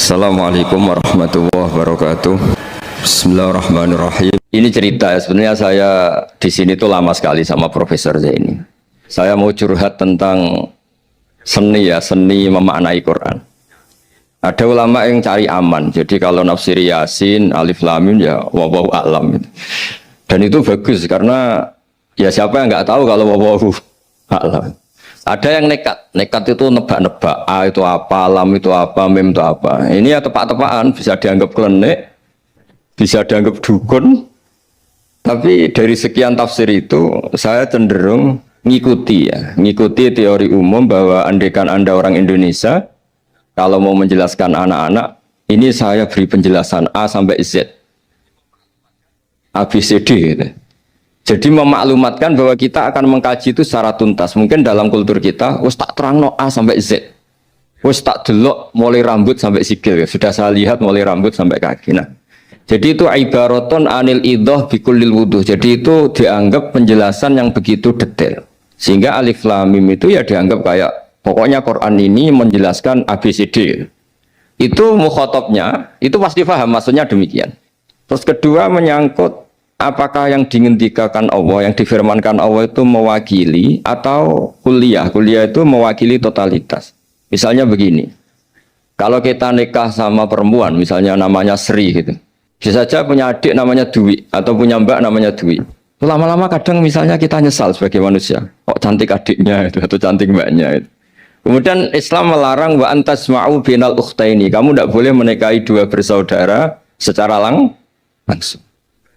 Assalamualaikum warahmatullahi wabarakatuh. Bismillahirrahmanirrahim. Ini cerita ya, sebenarnya saya di sini tuh lama sekali sama Profesor Zaini. Saya mau curhat tentang seni ya, seni memaknai Quran. Ada ulama yang cari aman, jadi kalau nafsir Yasin, Alif Lam Mim ya wallahu a'lam. Dan itu bagus karena ya siapa yang nggak tahu kalau wallahu a'lam. Ada yang nekat itu nebak-nebak, A itu apa, lam itu apa, mim itu apa. Ini ya tepak-tepakan, bisa dianggap klenik, bisa dianggap dukun. Tapi dari sekian tafsir itu, saya cenderung ngikuti teori umum bahwa andaikan Anda orang Indonesia, kalau mau menjelaskan anak-anak, ini saya beri penjelasan A sampai Z, A, B, C, D gitu. Jadi memaklumatkan bahwa kita akan mengkaji itu secara tuntas. Mungkin dalam kultur kita, wis tak terangno A sampai Z. Wis tak delok mulai rambut sampai sikil. Sudah saya lihat mulai rambut sampai kaki. Nah, jadi itu ibaraton anil idhah bikullil wuduh. Jadi itu dianggap penjelasan yang begitu detail. Sehingga Alif Lam Mim itu ya dianggap kayak pokoknya Quran ini menjelaskan ABCD. Itu mukhatabnya, itu pasti paham maksudnya demikian. Terus kedua menyangkut apakah yang dingendikakan Allah, yang difirmankan Allah itu mewakili atau kuliah? Kuliah itu mewakili totalitas. Misalnya begini, kalau kita nikah sama perempuan, misalnya namanya Sri gitu, bisa saja punya adik namanya Dwi atau punya mbak namanya Dwi. Lama-lama kadang misalnya kita nyesal sebagai manusia, kok cantik adiknya itu atau cantik mbaknya itu. Kemudian Islam melarang wa antasma'u binal ukhtaini, kamu tidak boleh menikahi dua bersaudara secara langsung.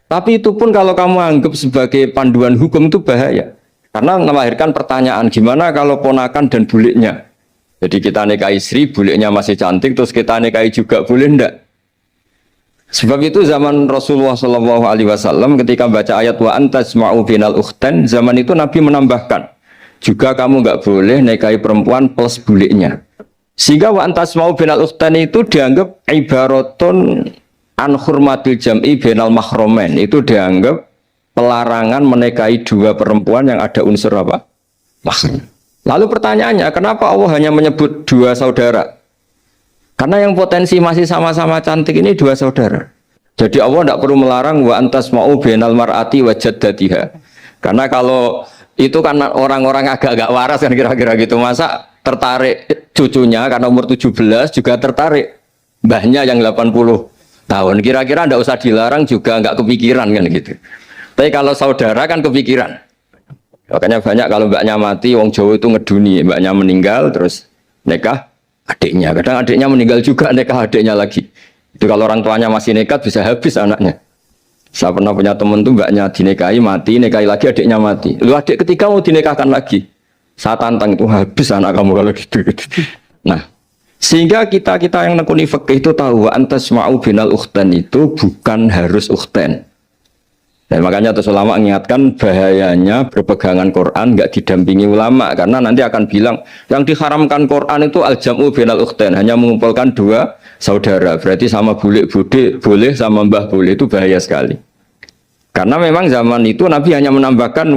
Tapi itu pun kalau kamu anggap sebagai panduan hukum itu bahaya. Karena melahirkan pertanyaan, gimana kalau ponakan dan buliknya? Jadi kita nikahi Sri, buliknya masih cantik, terus kita nikahi juga, boleh enggak? Sebab itu zaman Rasulullah SAW ketika baca ayat wa antasma'u binal ukhtan, zaman itu Nabi menambahkan, juga kamu enggak boleh nikahi perempuan plus buliknya. Sehingga wa antasma'u binal ukhtan itu dianggap ibaratun an hurmatil jam'i bainal mahromen, itu dianggap pelarangan menikahi dua perempuan yang ada unsur apa? Mahram. Lalu pertanyaannya, kenapa Allah hanya menyebut dua saudara? Karena yang potensi masih sama-sama cantik ini dua saudara. Jadi Allah tidak perlu melarang wa antasma'u bainal mar'ati wa jaddatiha. Karena kalau itu kan orang-orang agak-agak waras kan kira-kira gitu, masa tertarik cucunya karena umur 17 juga tertarik mbahnya yang 80 tahun, kira-kira ndak usah dilarang juga nggak kepikiran kan gitu. Tapi kalau saudara kan kepikiran. Makanya banyak kalau mbaknya mati, wong Jawa itu ngeduni, mbaknya meninggal terus nikah adiknya. Kadang adiknya meninggal juga nikah adiknya lagi. Itu kalau orang tuanya masih nekat bisa habis anaknya. Saya pernah punya temen tuh mbaknya dinikahi mati, nikahi lagi adiknya mati. Lu adik ketiga mau dinikahkan lagi. Saya tantang itu habis anak kamu kalau gitu. Nah, sehingga kita yang nekuni fikih itu tahu antasma'u binal ukhtan itu bukan harus ukhtan. Dan makanya terus ulama mengingatkan bahayanya berpegangan Quran nggak didampingi ulama, karena nanti akan bilang yang diharamkan Quran itu al-jam'u binal ukhtan, hanya mengumpulkan dua saudara, berarti sama bulik bude boleh sama mbah boleh, itu bahaya sekali. Karena memang zaman itu Nabi hanya menambahkan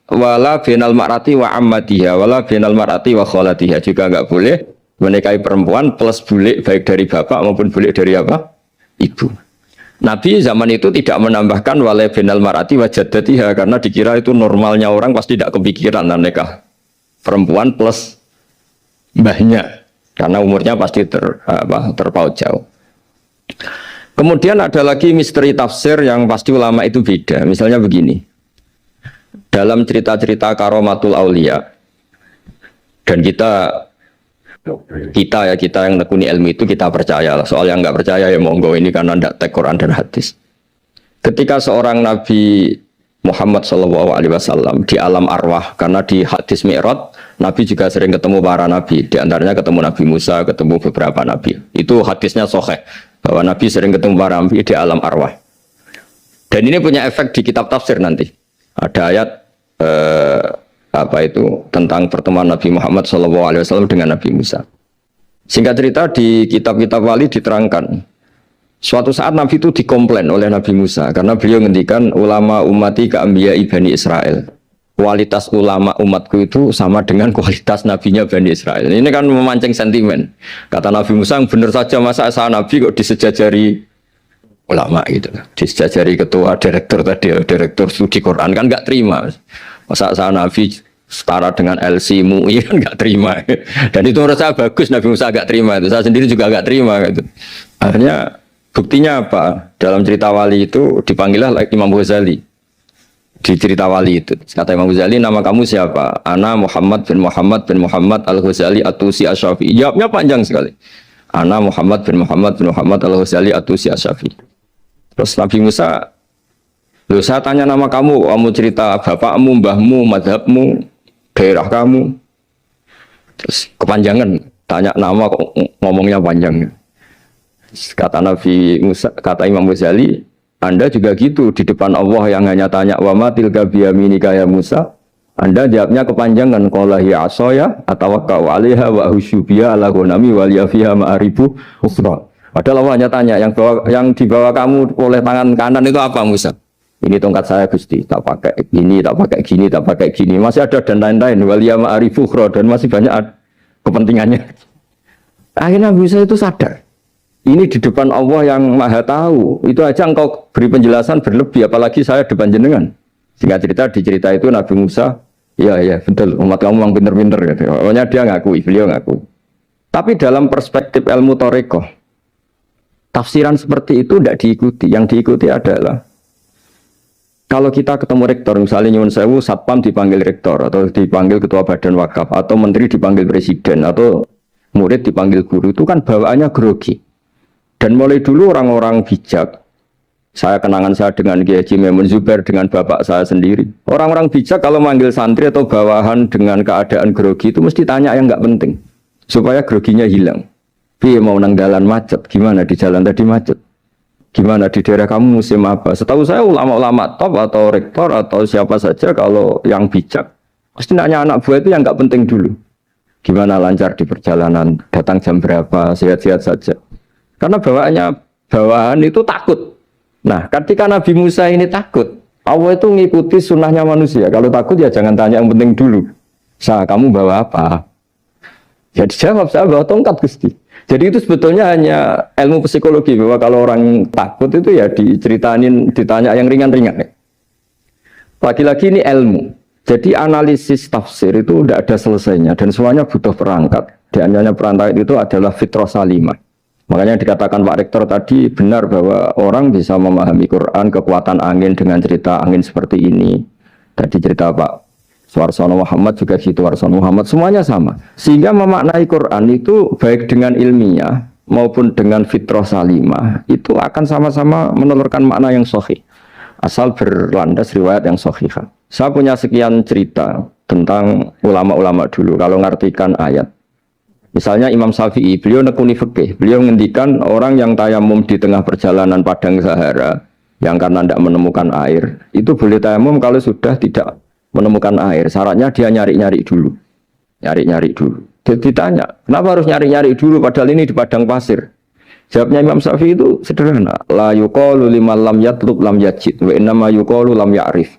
wala binal mar'ati wa ammatiha, wala binal mar'ati wa kholatiha, juga nggak boleh menikahi perempuan plus bulik baik dari bapak maupun bulik dari apa? Ibu. Nabi zaman itu tidak menambahkan wala binal mar'ati wa jaddatiha, karena dikira itu normalnya orang pasti tidak kepikiran nikah perempuan plus mbahnya, karena umurnya pasti terpaut jauh. Kemudian ada lagi misteri tafsir yang pasti ulama itu beda. Misalnya begini, dalam cerita-cerita karomatul aulia, dan kita yang nekuni ilmu itu kita percaya. Soal yang nggak percaya ya monggo, ini karena tidak tek Quran dan hadis. Ketika seorang Nabi Muhammad SAW di alam arwah, karena di hadis Mi'raj Nabi juga sering ketemu para nabi, di antaranya ketemu Nabi Musa, ketemu beberapa nabi. Itu hadisnya sahih bahwa Nabi sering ketemu para nabi di alam arwah. Dan ini punya efek di kitab tafsir nanti. Ada ayat tentang pertemuan Nabi Muhammad SAW dengan Nabi Musa. Singkat cerita di kitab-kitab wali diterangkan, suatu saat Nabi itu dikomplain oleh Nabi Musa karena beliau ngendikan ulama ummati ka anbiya'i Bani Israel. kualitas ulama umatku itu sama dengan kualitas nabinya Bani Israel. Ini kan memancing sentimen. Kata Nabi Musa, benar saja masa saya nabi kok disejajari ulama gitu. Disejajari ketua direktur tadi, direktur studi Quran kan nggak terima. Masa saya nabi setara dengan LC MUI kan nggak terima. Dan itu menurut saya bagus Nabi Musa nggak terima itu. Saya sendiri juga nggak terima gitu. Akhirnya buktinya apa? Dalam cerita wali itu dipanggillah Imam Ghazali. Di cerita wali itu kata Imam Ghazali, nama kamu siapa? Ana Muhammad bin Muhammad Al-Ghazali At-Tusi Asy-Syafi'i. Jawabnya panjang sekali. Ana Muhammad bin Muhammad Al-Ghazali At-Tusi Asy-Syafi'i. Terus Nabi Musa, loh saya tanya nama kamu cerita bapakmu, mbahmu, madhabmu, daerah kamu. Terus kepanjangan, tanya nama kok ngomongnya panjang. Kata Nabi Musa, kata Imam Ghazali, Anda juga gitu di depan Allah yang hanya tanya wa ma tilka biyaminika ya Musa. Anda jawabnya kepanjangan qala hi asaya atawakkau 'alaiha wa hushubiya ala ghanami wal yafiha ma'aribu ukhra. Padahal Allah hanya tanya yang dibawa kamu oleh tangan kanan itu apa Musa? Ini tongkat saya Gusti, tak pakai gini, tak pakai gini, tak pakai gini. Masih ada dan lain-lain wal ya ma'aribu ukhra dan masih banyak kepentingannya. Akhirnya Musa itu sadar. Ini di depan Allah yang maha tahu. Itu aja engkau beri penjelasan berlebih, apalagi saya depan jenengan. Singkat cerita, di cerita itu Nabi Musa, ya betul, umat kamu memang pinter-pinter. Gitu. Pokoknya dia ngakui, beliau ngakui. Tapi dalam perspektif ilmu Thariqah, tafsiran seperti itu tidak diikuti. Yang diikuti adalah, kalau kita ketemu rektor, misalnya Nyuwun Sewu, Satpam dipanggil rektor, atau dipanggil ketua badan wakaf, atau menteri dipanggil presiden, atau murid dipanggil guru, itu kan bawaannya grogi. Dan mulai dulu orang-orang bijak, saya kenangan saya dengan Kiai Haji Maimun Zubair, dengan bapak saya sendiri. Orang-orang bijak kalau manggil santri atau bawahan dengan keadaan grogi itu mesti tanya yang nggak penting, supaya groginya hilang. Piye mau nang dalan macet, gimana di jalan tadi macet? Gimana di daerah kamu musim apa? Setahu saya ulama-ulama top atau rektor atau siapa saja kalau yang bijak, pasti nanya anak buah itu yang nggak penting dulu. Gimana lancar di perjalanan, datang jam berapa, sehat-sehat saja. Karena bawaan itu takut. Nah, ketika Nabi Musa ini takut, Allah itu ngikuti sunnahnya manusia. Kalau takut ya jangan tanya yang penting dulu. Kamu bawa apa? Ya dijawab, saya bawa tongkat Gusti. Jadi itu sebetulnya hanya ilmu psikologi, bahwa kalau orang takut itu ya ditanya yang ringan-ringan. Lagi-lagi ini ilmu. Jadi analisis tafsir itu tidak ada selesainya dan semuanya butuh perangkat. Di antaranya perangkat itu adalah fitrah salimah. Makanya dikatakan Pak Rektor tadi benar bahwa orang bisa memahami Quran, kekuatan angin dengan cerita angin seperti ini. Tadi cerita Pak Suarsono Muhammad juga gitu, Suarsono Muhammad, semuanya sama. Sehingga memaknai Quran itu baik dengan ilmiah maupun dengan fitrah salimah, itu akan sama-sama menelurkan makna yang sahih. Asal berlandas riwayat yang sahih. Saya punya sekian cerita tentang ulama-ulama dulu, kalau ngartikan ayat. Misalnya Imam Syafi'i, beliau nekuni fikih, beliau ngendikan orang yang tayamum di tengah perjalanan padang Sahara, yang karena tidak menemukan air, itu boleh tayamum kalau sudah tidak menemukan air. Syaratnya dia nyari-nyari dulu. Nyari-nyari dulu. Ditanya, kenapa harus nyari-nyari dulu padahal ini di padang pasir? Jawabnya Imam Syafi'i itu sederhana. La yuqalu liman lam yatlub lam yajid, wa innama yuqalu lam ya'rif.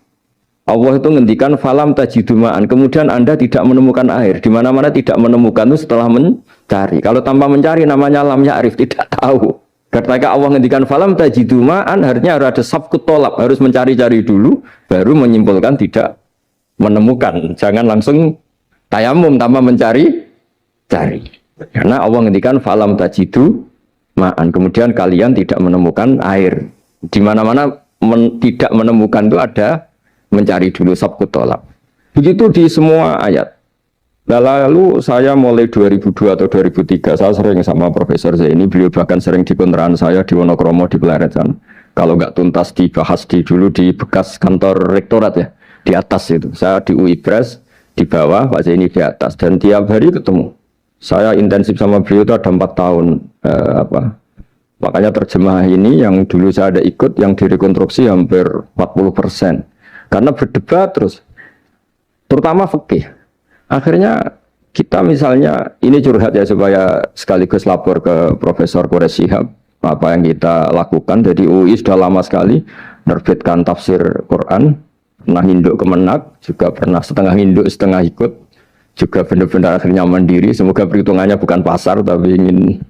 Allah itu ngendikan falam tajiduma'an, kemudian Anda tidak menemukan air. Di mana-mana tidak menemukan itu setelah mencari. Kalau tanpa mencari namanya lam ya'rif, tidak tahu. Ketika Allah ngendikan falam tajiduma'an, artinya harus ada sabqut tolab, harus mencari-cari dulu baru menyimpulkan tidak menemukan. Jangan langsung tayamum tanpa mencari-cari. Karena Allah ngendikan falam tajiduma'an, kemudian kalian tidak menemukan air. Di mana-mana tidak menemukan itu ada mencari dulu sabqut tolab. Begitu di semua ayat. Lalu saya mulai 2002 atau 2003, saya sering sama Profesor Zaini, beliau bahkan sering di kontrakan saya di Wonokromo di Pleret sana. Kalau nggak tuntas dibahas dulu di bekas kantor rektorat ya, di atas itu. Saya di UI Pres, di bawah, Pak Zaini di atas. Dan tiap hari ketemu. Saya intensif sama beliau itu ada 4 tahun. Makanya terjemah ini yang dulu saya ada ikut, yang direkonstruksi hampir 40%. Karena berdebat terus, terutama fikih. Akhirnya kita misalnya, ini curhat ya supaya sekaligus lapor ke Profesor Quraish Shihab, apa yang kita lakukan. Jadi UI sudah lama sekali menerbitkan tafsir Quran, pernah induk kemenak, juga pernah setengah induk setengah ikut, juga benar-benar akhirnya mandiri. Semoga perhitungannya bukan pasar, tapi ingin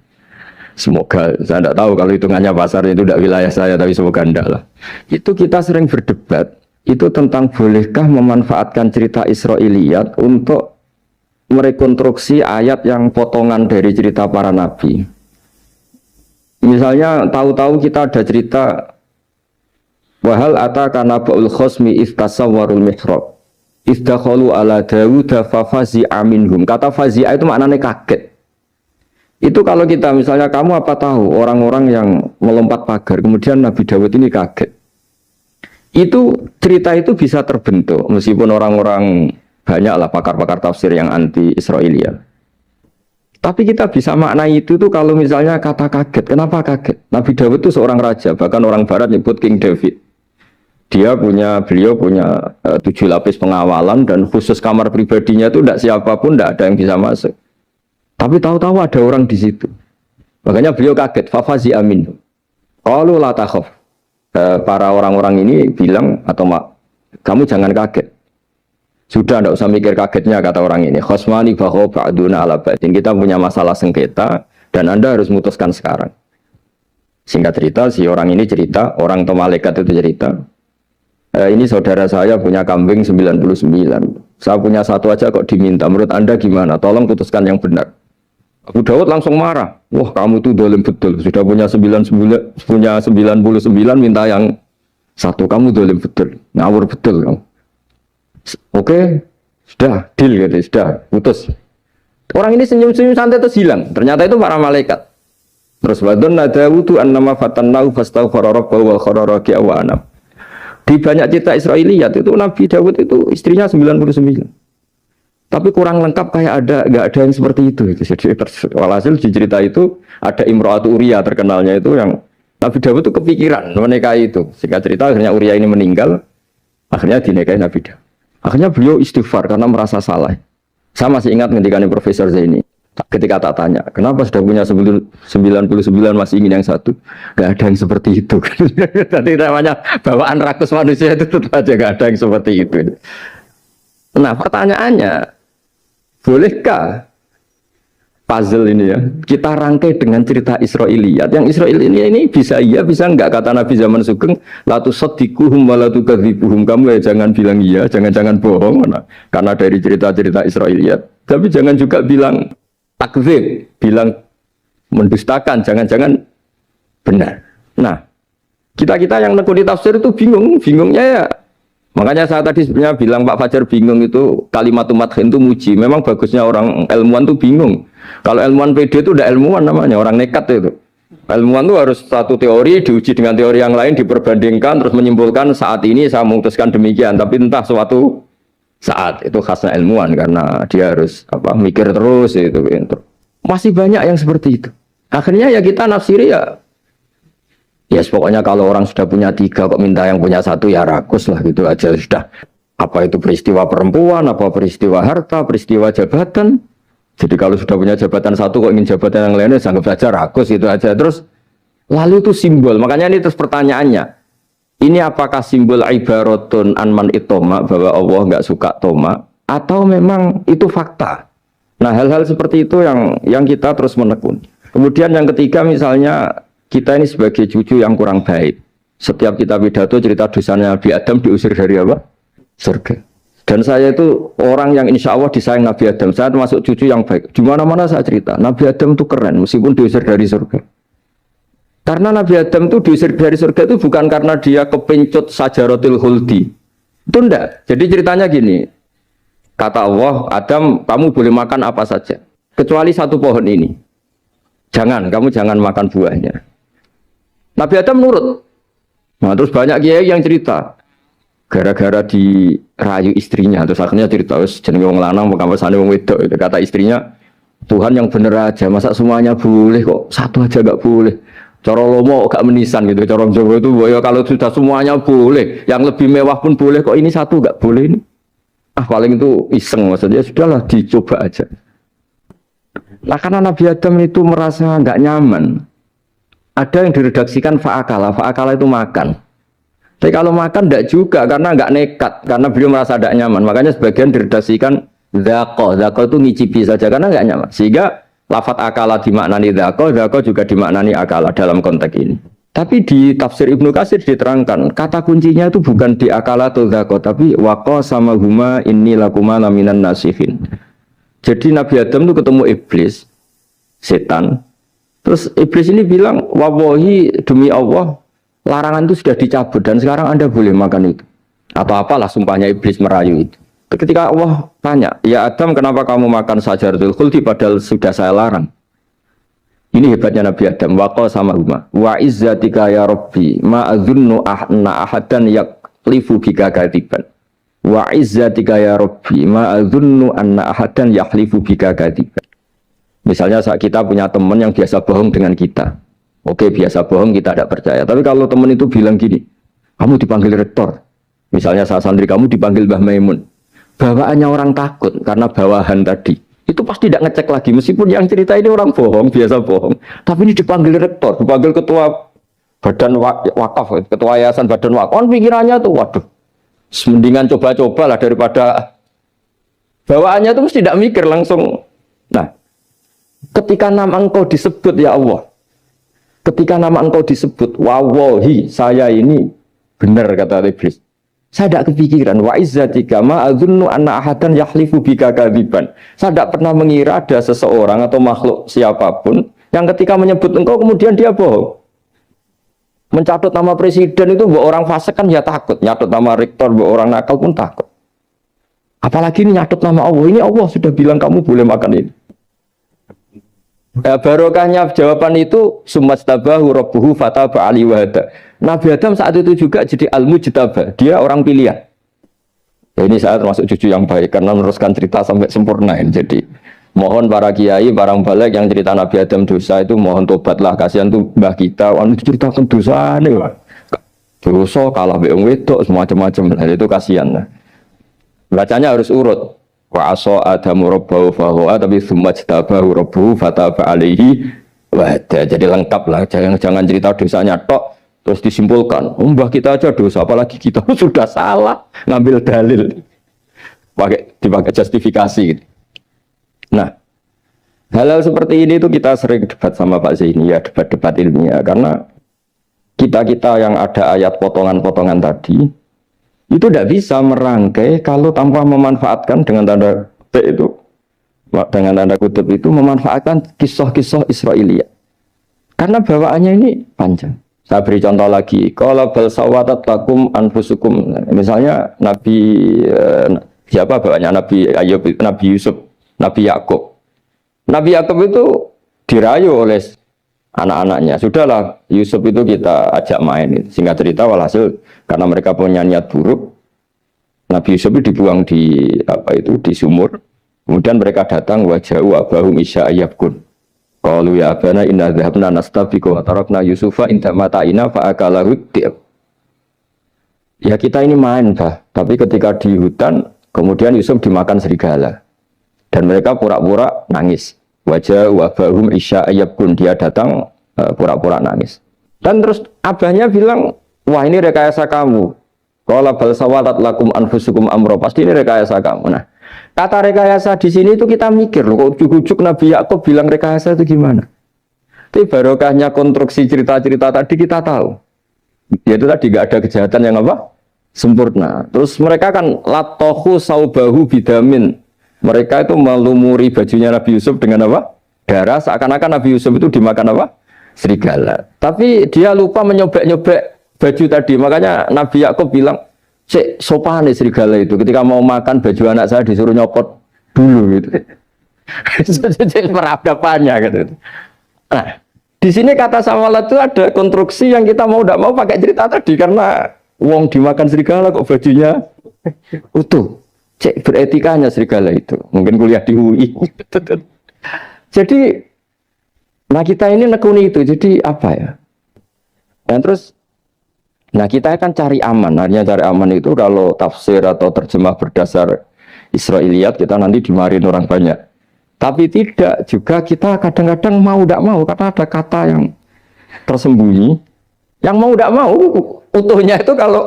semoga, saya tidak tahu kalau hitungannya pasar itu tidak wilayah saya, tapi semoga tidak lah. Itu kita sering berdebat, itu tentang bolehkah memanfaatkan cerita Israiliyat untuk merekonstruksi ayat yang potongan dari cerita para nabi. Misalnya tahu-tahu kita ada cerita wahal ataka naba'ul khosmi iftasawwarul mihrab ifdakhalu ala Dawuda fafazi'a minhum. Kata fazi'a itu maknanya kaget. Itu kalau kita misalnya kamu apa tahu orang-orang yang melompat pagar kemudian Nabi Dawud ini kaget. Itu cerita itu bisa terbentuk meskipun orang-orang banyaklah pakar-pakar tafsir yang anti Israiliyat. Tapi kita bisa maknai itu tuh kalau misalnya kata kaget. Kenapa kaget? Nabi Dawud itu seorang raja, bahkan orang barat nyebut King David. Beliau punya 7 lapis pengawalan dan khusus kamar pribadinya itu tidak siapapun, tidak ada yang bisa masuk. Tapi tahu-tahu ada orang di situ. Makanya beliau kaget. Fafazi amin. Qalu la takhaf. Para orang-orang ini bilang atau kamu jangan kaget. Sudah tidak usah mikir kagetnya kata orang ini. Khosmani baho ba'duna ala ba'din. Kita punya masalah sengketa dan Anda harus memutuskan sekarang. Singkat cerita, si orang ini cerita, orang atau malaikat itu cerita. Ini saudara saya punya kambing 99. Saya punya satu aja kok diminta. Menurut Anda gimana? Tolong putuskan yang benar. Abu Dawud langsung marah. Wah, kamu itu dolim betul. Sudah punya 99, minta yang satu. Kamu dolim betul. Ngawur betul kamu. Oke, sudah deal gitu, sudah putus. Orang ini senyum-senyum santai terus hilang. Ternyata itu para malaikat. Terus wadonna Dawudu annama fatannahu fastaghfara rabbahu wal kharara wa anam. Di banyak cerita Israiliyat itu Nabi Dawud itu istrinya 99. Tapi kurang lengkap kayak nggak ada yang seperti itu. Jadi walhasil di cerita itu ada Imro'atu Uria terkenalnya itu yang Nabi Dawud itu kepikiran menikahi itu. Singkat cerita akhirnya Uria ini meninggal, akhirnya dinikahi Nabi Dawud. Akhirnya beliau istighfar karena merasa salah. Saya masih ingat ketika Profesor Zaini, ketika tak tanya, kenapa sudah punya 99 masih ingin yang satu? Gak ada yang seperti itu. Tadi namanya bawaan rakus manusia itu tetap aja gak ada yang seperti itu. Nah pertanyaannya, bolehkah puzzle ini ya kita rangkai dengan cerita Israiliyat? Yang Israiliyat ini bisa iya bisa enggak, kata Nabi zaman Sugeng, la tusaddiquhum wa la tukadzibuhum. Kamu ya jangan bilang iya, jangan bohong karena dari cerita-cerita Israiliyat. Tapi jangan juga bilang takdzib, bilang mendustakan, jangan-jangan benar. Nah, kita yang nekuni tafsir itu bingungnya ya. Makanya saya tadi sebenarnya bilang Pak Fajar bingung itu kalimat madhin itu muji. Memang bagusnya orang ilmuwan itu bingung. Kalau ilmuwan PD itu udah ilmuwan namanya, orang nekat itu. Ilmuwan itu harus satu teori diuji dengan teori yang lain, diperbandingkan terus menyimpulkan saat ini saya memutuskan demikian. Tapi entah suatu saat itu khasnya ilmuwan karena dia harus mikir terus itu. Masih banyak yang seperti itu. Akhirnya ya kita nafsiri ya pokoknya kalau orang sudah punya 3 kok minta yang punya 1 ya rakus lah gitu aja sudah. Apa itu peristiwa perempuan, apa peristiwa harta, peristiwa jabatan. Jadi kalau sudah punya jabatan 1 kok ingin jabatan yang lainnya anggap saja rakus itu aja. Terus lalu itu simbol. Makanya ini terus pertanyaannya. Ini apakah simbol ibaratun anman itoma bahwa Allah nggak suka toma atau memang itu fakta? Nah hal-hal seperti itu yang kita terus menekun. Kemudian yang ketiga misalnya kita ini sebagai cucu yang kurang baik. Setiap kita pidato cerita dosanya Nabi Adam diusir dari apa? Surga. Dan saya itu orang yang insya Allah disayang Nabi Adam. Saya termasuk cucu yang baik. Di mana-mana saya cerita. Nabi Adam itu keren meskipun diusir dari surga. Karena Nabi Adam itu diusir dari surga itu bukan karena dia kepencut sajaratul khuldi. Itu enggak. Jadi ceritanya gini. Kata Allah, Adam kamu boleh makan apa saja. Kecuali 1 pohon ini. Kamu jangan makan buahnya. Nabi Adam nurut. Nah, terus banyak kiai yang cerita gara-gara dirayu istrinya, terus akhirnya cerita jenenge wong lanang pekampesane wong wedok itu kata istrinya, Tuhan yang bener aja, masa semuanya boleh kok 1 aja enggak boleh. Cara lomo gak menisan gitu, cara Jawa itu ya kalau sudah semuanya boleh, yang lebih mewah pun boleh kok ini 1 enggak boleh ini. Paling itu iseng maksudnya sudahlah dicoba aja. Nah karena Nabi Adam itu merasa enggak nyaman. Ada yang diredaksikan fa'akala itu makan. Tapi kalau makan tidak juga karena nggak nekat, karena beliau merasa tidak nyaman. Makanya sebagian diredaksikan dzaqah. Dzaqah itu ngicipi saja karena nggak nyaman. Sehingga lafadz akala dimaknani dzaqah juga dimaknani akala dalam konteks ini. Tapi di tafsir Ibnu Katsir diterangkan kata kuncinya itu bukan di akala atau dzaqah, tapi waqa sama huma inni lakuma laminan nasihin. Jadi Nabi Adam itu ketemu iblis, setan. Terus iblis ini bilang, wallahi demi Allah, larangan itu sudah dicabut dan sekarang Anda boleh makan itu. Atau apalah sumpahnya iblis merayu itu. Ketika Allah tanya, ya Adam kenapa kamu makan sajaratul khuldi padahal sudah saya larang. Ini hebatnya Nabi Adam. Waqa sama huma. Wa izzatika ya Rabbi ma adzunnu anna ahadan yaklifu bika kadiban. Wa izzatika ya Rabbi ma adzunnu anna ahadan yaklifu bika kadiban. Misalnya saat kita punya teman yang biasa bohong dengan kita. Oke, biasa bohong kita tidak percaya. Tapi kalau teman itu bilang gini, kamu dipanggil rektor. Misalnya saat santri kamu dipanggil Mbah Maimun. Bawaannya orang takut karena bawahan tadi. Itu pasti tidak ngecek lagi. Meskipun yang cerita ini orang bohong, biasa bohong. Tapi ini dipanggil rektor, dipanggil ketua badan wakaf, ketua yayasan badan wakaf. Kan pikirannya tuh, waduh, mendingan coba-coba lah daripada bawaannya itu mesti tidak mikir langsung. Nah, ketika nama engkau disebut ya Allah, ketika nama engkau disebut, wallahi saya ini benar kata iblis. Saya tidak kepikiran wa izzatika ma adzunnu anna ahadan yahlifu bika kadziban. Saya tidak pernah mengira ada seseorang atau makhluk siapapun yang ketika menyebut engkau kemudian dia bohong. Mencatut nama presiden itu buat orang fasik kan ya takut, nyatut nama rektor buat orang nakal pun takut. Apalagi ini nyatut nama Allah. Ini Allah sudah bilang kamu boleh makan ini. Barokahnya jawaban itu sumastabahu rabbuhu fataba ali wahada. Nabi Adam saat itu juga jadi al-mujtaba, dia orang pilihan. Ya, ini saya termasuk cucu yang baik karena meneruskan cerita sampai sempurna ini. Jadi mohon para kiai, para balik yang cerita Nabi Adam dosa itu mohon tobatlah, kasihan tuh mbah kita, anu ceritakan dosa nih. Dosa kalah beong wedok semacam-macam, nah, itu kasihan. Nah. Bacanya harus urut. Wa asa adamu rabbahu fahuwa tapi tsumma jtabahu rabbuhu fataba alaihi wahda. Jadi lengkap lah, jangan cerita dosanya tok terus disimpulkan mbah kita aja dosa apalagi kita sudah salah ngambil dalil dipakai justifikasi gitu. Nah, hal-hal seperti ini itu kita sering debat sama Pak Zaini ya, debat-debat ilmiah karena kita yang ada ayat potongan-potongan tadi itu tidak bisa merangkai kalau tanpa memanfaatkan dengan tanda kutip itu, dengan tanda kutip itu memanfaatkan kisah-kisah Israiliyah. Karena bawaannya ini panjang. Saya beri contoh lagi. Qala bal sawatat lakum anfusukum. Misalnya Nabi siapa bawaannya Nabi Ayub, Nabi Yusuf, Nabi Yakub. Nabi Yakub itu dirayu oleh anak-anaknya. Sudahlah Yusuf itu kita ajak main. Singkat cerita walhasil karena mereka punya niat buruk, Nabi Yusuf itu dibuang di di sumur. Kemudian mereka datang waja'u abahum isya ayyabkun. Qalu ya abana inna dhahabna nastabiqu wa tarakna Yusufa inda mata'ina fa akalahu dhi'ab. Ya kita ini main, Bah. Tapi ketika di hutan kemudian Yusuf dimakan serigala. Dan mereka pura-pura nangis. Wajah wabahum isya ayyabkun, dia datang pura-pura nangis. Dan terus abahnya bilang, wah ini rekayasa kamu. Qala bal sawalat lakum anfusukum amro, pasti ini rekayasa kamu. Nah, kata rekayasa di sini itu kita mikir loh, kok ujuk-ujuk Nabi Yakub bilang rekayasa itu gimana? Tapi barokahnya konstruksi cerita-cerita tadi kita tahu. Yaitu tadi gak ada kejahatan yang apa? Sempurna. Terus mereka kan latohu saubahu bidamin. Mereka itu melumuri bajunya Nabi Yusuf dengan apa? Darah, seakan-akan Nabi Yusuf itu dimakan apa? Serigala. Tapi dia lupa menyobek-nyobek baju tadi. Makanya Nabi Yakub bilang, cek sopan nih serigala itu. Ketika mau makan baju anak saya disuruh nyopot dulu gitu. Jadi peradabannya gitu. Nah, di sini kata sawalat itu ada konstruksi yang kita mau tidak mau pakai cerita tadi karena wong dimakan serigala kok bajunya utuh. Cek beretikanya serigala itu. Mungkin kuliah di UI. Jadi, nah kita ini nekuni itu. Jadi apa ya? Dan terus, nah kita akan cari aman. Artinya cari aman itu kalau tafsir atau terjemah berdasar Israiliyat kita nanti dimarin orang banyak. Tapi tidak juga kita kadang-kadang mau tidak mau karena ada kata yang tersembunyi. Yang mau tidak mau utuhnya itu kalau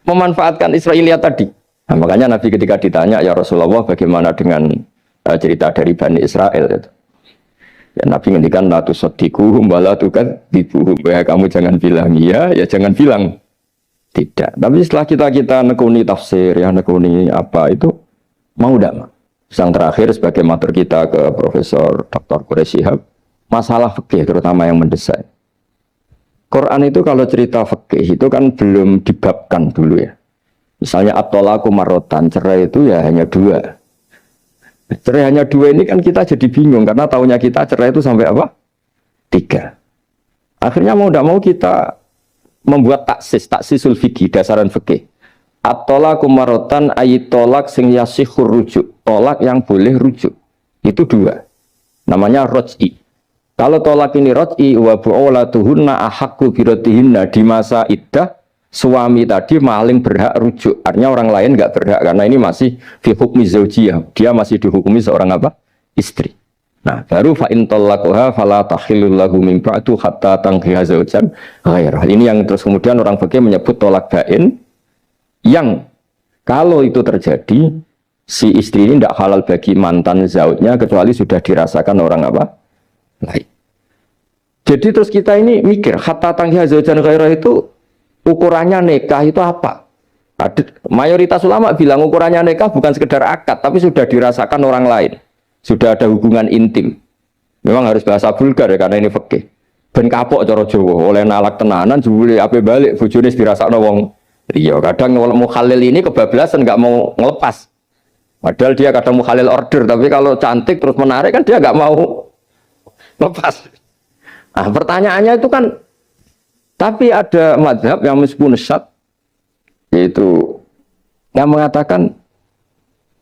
memanfaatkan Israiliyat tadi. Nah, makanya Nabi ketika ditanya, ya Rasulullah bagaimana dengan cerita dari Bani Israel itu. Ya, Nabi ngendikan la tusaddiquhum wa la tukadzibuhum. Ya kamu jangan bilang iya, ya jangan bilang tidak. Tapi setelah kita nekuni tafsir, ya nekuni apa itu mau tidak mau. Yang terakhir sebagai matur kita ke Profesor Dr. Quraisy Shihab, masalah fikih terutama yang mendesak. Quran itu kalau cerita fikih itu kan belum dibabkan dulu ya. Misalnya at-thalaqu marratan, cerai itu ya hanya 2. Cerai hanya 2 ini kan kita jadi bingung karena taunya kita cerai itu sampai apa? 3. Akhirnya mau tidak mau kita membuat taksisul fikih, dasaran fikih. At-thalaqu marratan ayat tolak sing yasihur rujuk, tolak yang boleh rujuk. Itu 2. Namanya roj'i. Kalau tolak ini roj'i wa bu'ulatuhunna ahaqqu biratihinna, di masa iddah suami tadi maling berhak rujuk. Artinya orang lain enggak berhak karena ini masih fi hukmi zaujiyah. Dia masih dihukumi seorang apa? Istri. Nah, baru fa in talaqaha fala tahillul lahu min ba'du hatta tankiha zaujan ghairah. Ini yang terus kemudian orang fikih menyebut tolak bain, yang kalau itu terjadi si istri ini tidak halal bagi mantan zaujnya kecuali sudah dirasakan orang apa? Lain. Jadi terus kita ini mikir hatta tankiha zaujan ghairah itu ukurannya nikah itu apa? Mayoritas ulama bilang ukurannya nikah bukan sekedar akad, tapi sudah dirasakan orang lain, sudah ada hubungan intim. Memang harus bahasa vulgar ya karena ini fikih. Ben kapok cara Jawa, oleh nalak tenanan jebule ape balik bojone dirasakno wong liya. Kadang mukhalil ini kebablasan nggak mau ngelepas. Padahal dia kadang mukhalil order, tapi kalau cantik terus menarik kan dia nggak mau lepas. Nah, pertanyaannya itu kan, tapi ada mazhab yang meskipun syad, yaitu yang mengatakan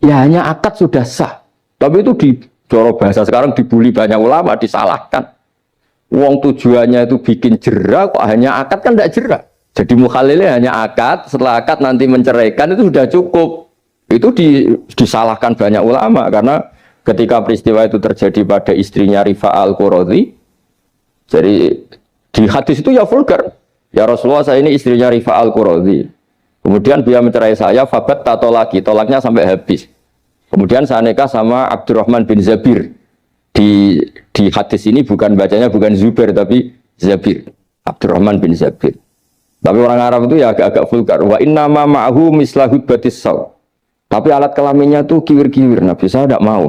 ya hanya akad sudah sah. Tapi itu di coro bahasa sekarang dibully banyak ulama, disalahkan. Wong tujuannya itu bikin jera, kok hanya akad kan tidak jera. Jadi mukhalilnya hanya akad, setelah akad nanti menceraikan itu sudah cukup. Itu disalahkan banyak ulama karena ketika peristiwa itu terjadi pada istrinya Rifa'ah al-Quradi, jadi di hadis itu ya vulgar. Ya Rasulullah, saya ini istrinya Rifa'ah al-Quradi. Kemudian dia mencerai saya, fabat tato lagi, tolaknya sampai habis. Kemudian saya nikah sama Abdurrahman bin Zabir. Di hadis ini bukan bacanya bukan Zubair tapi Zabir. Abdurrahman bin Zabir. Tapi orang Arab itu ya agak-agak vulgar. Wa inna ma ma'ahu mislahud batis saw. Tapi alat kelaminnya tuh kiwir-kiwir. Nabi saya tidak mau.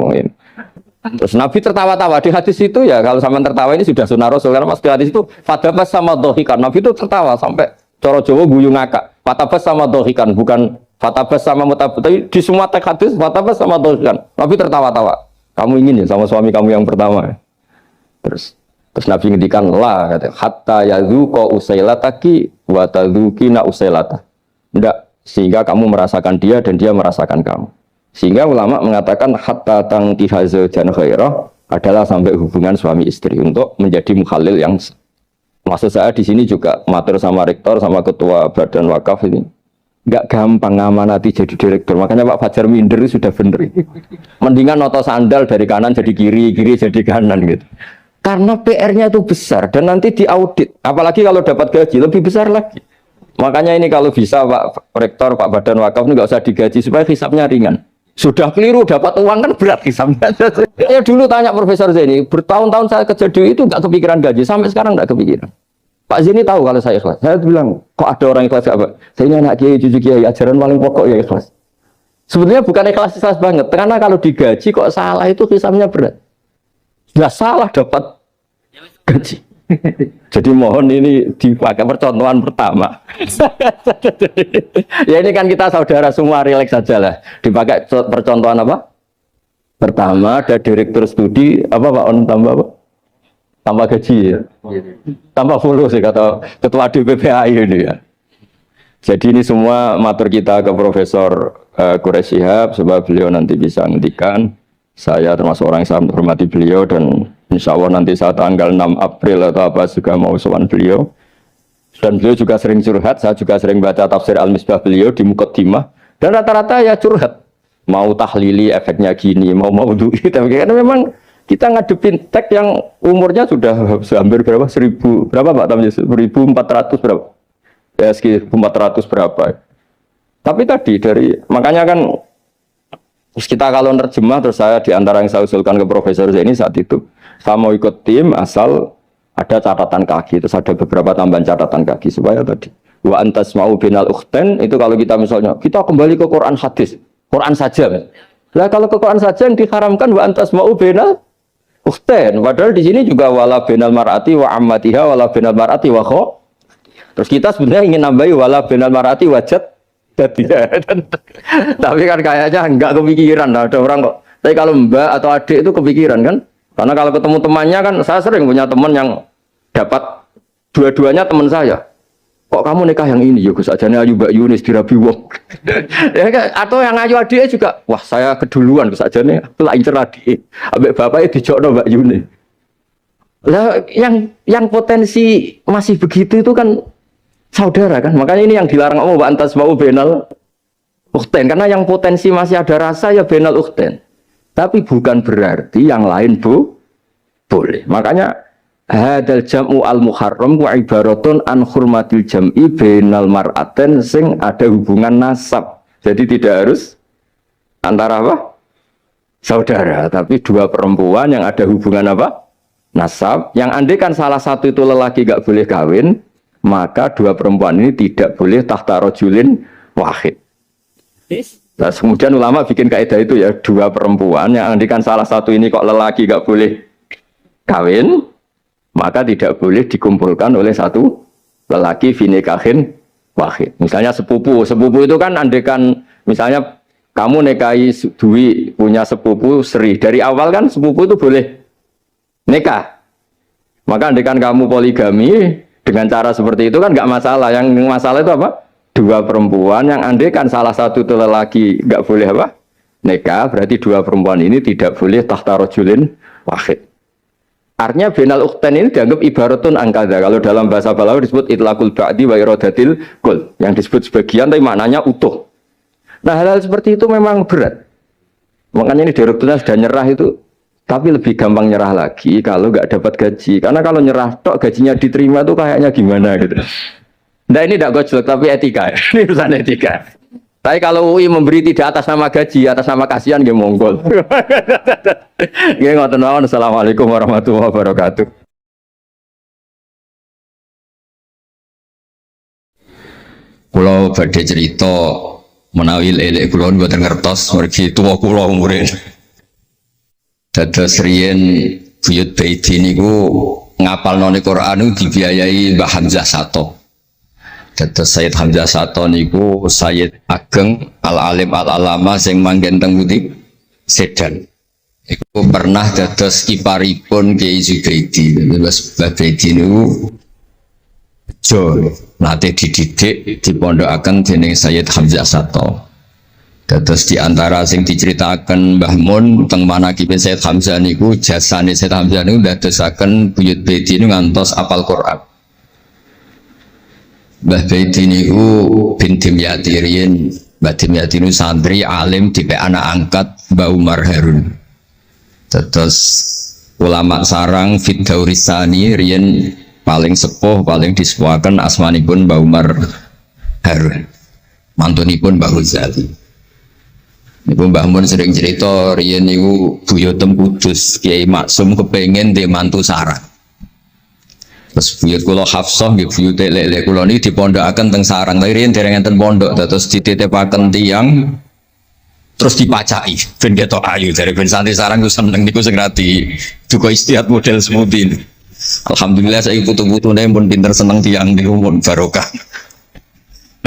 Terus Nabi tertawa-tawa di hadis itu ya, kalau sama tertawa ini sudah sunnah Rasul karena di hadis itu fatabas sama dohikan. Nabi itu tertawa sampai coro Jawa guyu ngakak. Fatabas sama dohikan, bukan fatabas sama mutabut. Tapi di semua teks hadis fatabas sama dohikan. Nabi tertawa-tawa. Kamu ingin ya sama suami kamu yang pertama. Terus Nabi ngendikan la kata hatta yadzuqa usailataki wa tadzukina usailata. Enggak, sehingga kamu merasakan dia dan dia merasakan kamu. Sehingga ulama mengatakan hatta tankiha zaujan ghairah adalah sampai hubungan suami istri untuk menjadi mukhalil yang, maksud saya di sini juga matur sama rektor sama ketua badan wakaf ini nggak gampang ngamanati jadi direktur. Makanya Pak Fajar minder itu sudah bener. Mendingan noto sandal dari kanan jadi kiri, kiri jadi kanan gitu. Karena PR-nya itu besar dan nanti diaudit. Apalagi kalau dapat gaji lebih besar lagi. Makanya ini kalau bisa Pak Rektor, Pak Badan Wakaf ini nggak usah digaji supaya hisapnya ringan. Sudah keliru dapat uang kan berat hisapnya. Ya dulu tanya Profesor Zaini, bertahun-tahun saya kerja di itu nggak kepikiran gaji, sampai sekarang nggak kepikiran. Pak Zaini tahu kalau saya ikhlas. Saya bilang, kok ada orang ikhlas apa? Saya ini anak kiai, cucu kiai, ajaran paling pokok ya ikhlas. Sebetulnya bukan ikhlas banget, karena kalau digaji kok salah itu hisapnya berat. Sudah salah dapat gaji. Jadi mohon ini dipakai percontohan pertama. Ya ini kan kita saudara semua, relax saja lah. Dipakai percontohan apa? Pertama ada direktur studi apa Pak On tambah apa? Tambah gaji ya. Tambah follow sih kata ketua DPPAI ini ya. Jadi ini semua matur kita ke Profesor Quraisy Shihab supaya beliau nanti bisa ngendikan. Saya termasuk orang yang sangat menghormati beliau dan insya Allah nanti saat tanggal 6 April atau apa juga mau sowan beliau. Dan beliau juga sering curhat, saya juga sering baca tafsir Al-Misbah beliau di Muqaddimah. Dan rata-rata ya curhat. Mau tahlili efeknya gini, mau maudhu'i. Tapi karena memang kita ngadepin teks yang umurnya sudah hampir berapa? 1000, berapa Pak Tamjiz? 1400 berapa? ya sekitar 400 berapa. Tapi tadi makanya kan terus kita kalau nerjemah, terus saya diantara yang saya usulkan ke Profesor Zaini saat itu, saya mau ikut tim asal ada catatan kaki, terus ada beberapa tambahan catatan kaki supaya tadi wa antas mau binal ukhten itu kalau kita misalnya kita kembali ke Quran hadis, Quran saja kan. Lah kalau ke Quran saja yang diharamkan wa antas mau binal ukhten, padahal di sini juga wala binal mar'ati wa ammatiha wala binal mar'ati wa kho. Terus kita sebenarnya ingin nambahi wala binal mar'ati wajad. Tapi kan kayaknya enggak kepikiran. Ada orang kok. Tapi kalau mbak atau adik itu kepikiran kan? Karena kalau ketemu temannya kan, saya sering punya teman yang dapat dua-duanya teman saya. Kok kamu nikah yang ini? Ya Gus ajane ayu Mbak Yunis dirabi wong. Ya kan? Atau yang ayu adiknya juga. Wah saya keduluan Gus ajane. Aku lah incer adik. Ambek bapaknya dijokno Mbak Yunis. Lah yang potensi masih begitu itu kan saudara kan, makanya ini yang dilarang Allah wa antas mau benal ukhten, karena yang potensi masih ada rasa ya benal ukhten, tapi bukan berarti yang lain boleh. Makanya hadal jam'u al muharram wa ibaratun an hurmatil jam'i benal mar'aten sing ada hubungan nasab, jadi tidak harus antara apa saudara, tapi dua perempuan yang ada hubungan apa nasab, yang andai kan salah satu itu lelaki gak boleh kawin, maka dua perempuan ini tidak boleh tahta rajulin wahid. Nah, kemudian ulama bikin kaidah itu ya, dua perempuan yang andikan salah satu ini kok lelaki gak boleh kawin, maka tidak boleh dikumpulkan oleh satu lelaki finikahin wahid. Misalnya sepupu itu kan andikan misalnya kamu nikahi Dwi punya sepupu Sri, dari awal kan sepupu itu boleh nikah. Maka andikan kamu poligami dengan cara seperti itu kan nggak masalah. Yang masalah itu apa? Dua perempuan yang andai kan salah satu itu lelaki nggak boleh apa? Nikah, berarti dua perempuan ini tidak boleh tahta rajulin wahid. Artinya benal ukhten ini dianggap ibaratun angkada. Kalau dalam bahasa Balawi disebut itlaqul ba'di wa iradatil kul. Yang disebut sebagian tapi maknanya utuh. Nah hal-hal seperti itu memang berat. Makanya ini direkturnya sudah nyerah itu. Tapi lebih gampang nyerah lagi kalau nggak dapat gaji. Karena kalau nyerah tok gajinya diterima tuh kayaknya gimana gitu. Nah ini tidak gojlok tapi etika. Ini urusan etika. Tapi kalau UI memberi tidak atas nama gaji, atas nama kasihan dia monggol. Ngoten mawon. Assalamualaikum warahmatullahi wabarakatuh. Kulo badhe cerita menawi lelek kula mboten ngertos mergi tuwa kula umure. Dados riyen buyut Baiti niku ngapalno Quran dibiayai Mbah Hamzah Sato. Dados Sayyid Hamzah Sato niku Sayyid Ageng Al-Alim Al-Alama sing manggen teng Putih Sedan. Iku pernah dados iparipun Kiai Zubaidi. Dados Mbah Baiti niku bejo nate dididik dipondokaken dening Sayyid Hamzah Sato. Dados di antara sing diceritakan Mbah Mun teng manakibe Sayyid Hamzah niku jasane Sayyid Hamzah niku ndadosaken buyut Baiti niku ngantos apal Quran. Mbah Baiti niku bin Dimyati riyen, Mbah Dimyati niku santri alim dipek anak angkat Mbah Umar Harun. Dados ulama sarang Fiddaurisani riyen paling sepuh paling disepuhaken asmanipun Mbah Umar Harun. Mantunipun Mbah Ghazali. Niku Mbah Mun sering cerita riyen niku buyut teng Kudus Kiai Maksum kepengen ndek mantu sarang. Terus buyut kula Hafsah nggih buyut lek-lek kula niki dipondokaken teng sarang. Tapi riyen dereng enten pondok terus dititipaken tiyang terus dipacaki ben ketok ayu dari ben santri sarang ku seneng niku sing rati duka istiad model semutin. Alhamdulillah saya putu-putune pun pinter seneng tiyang niku pun barokah.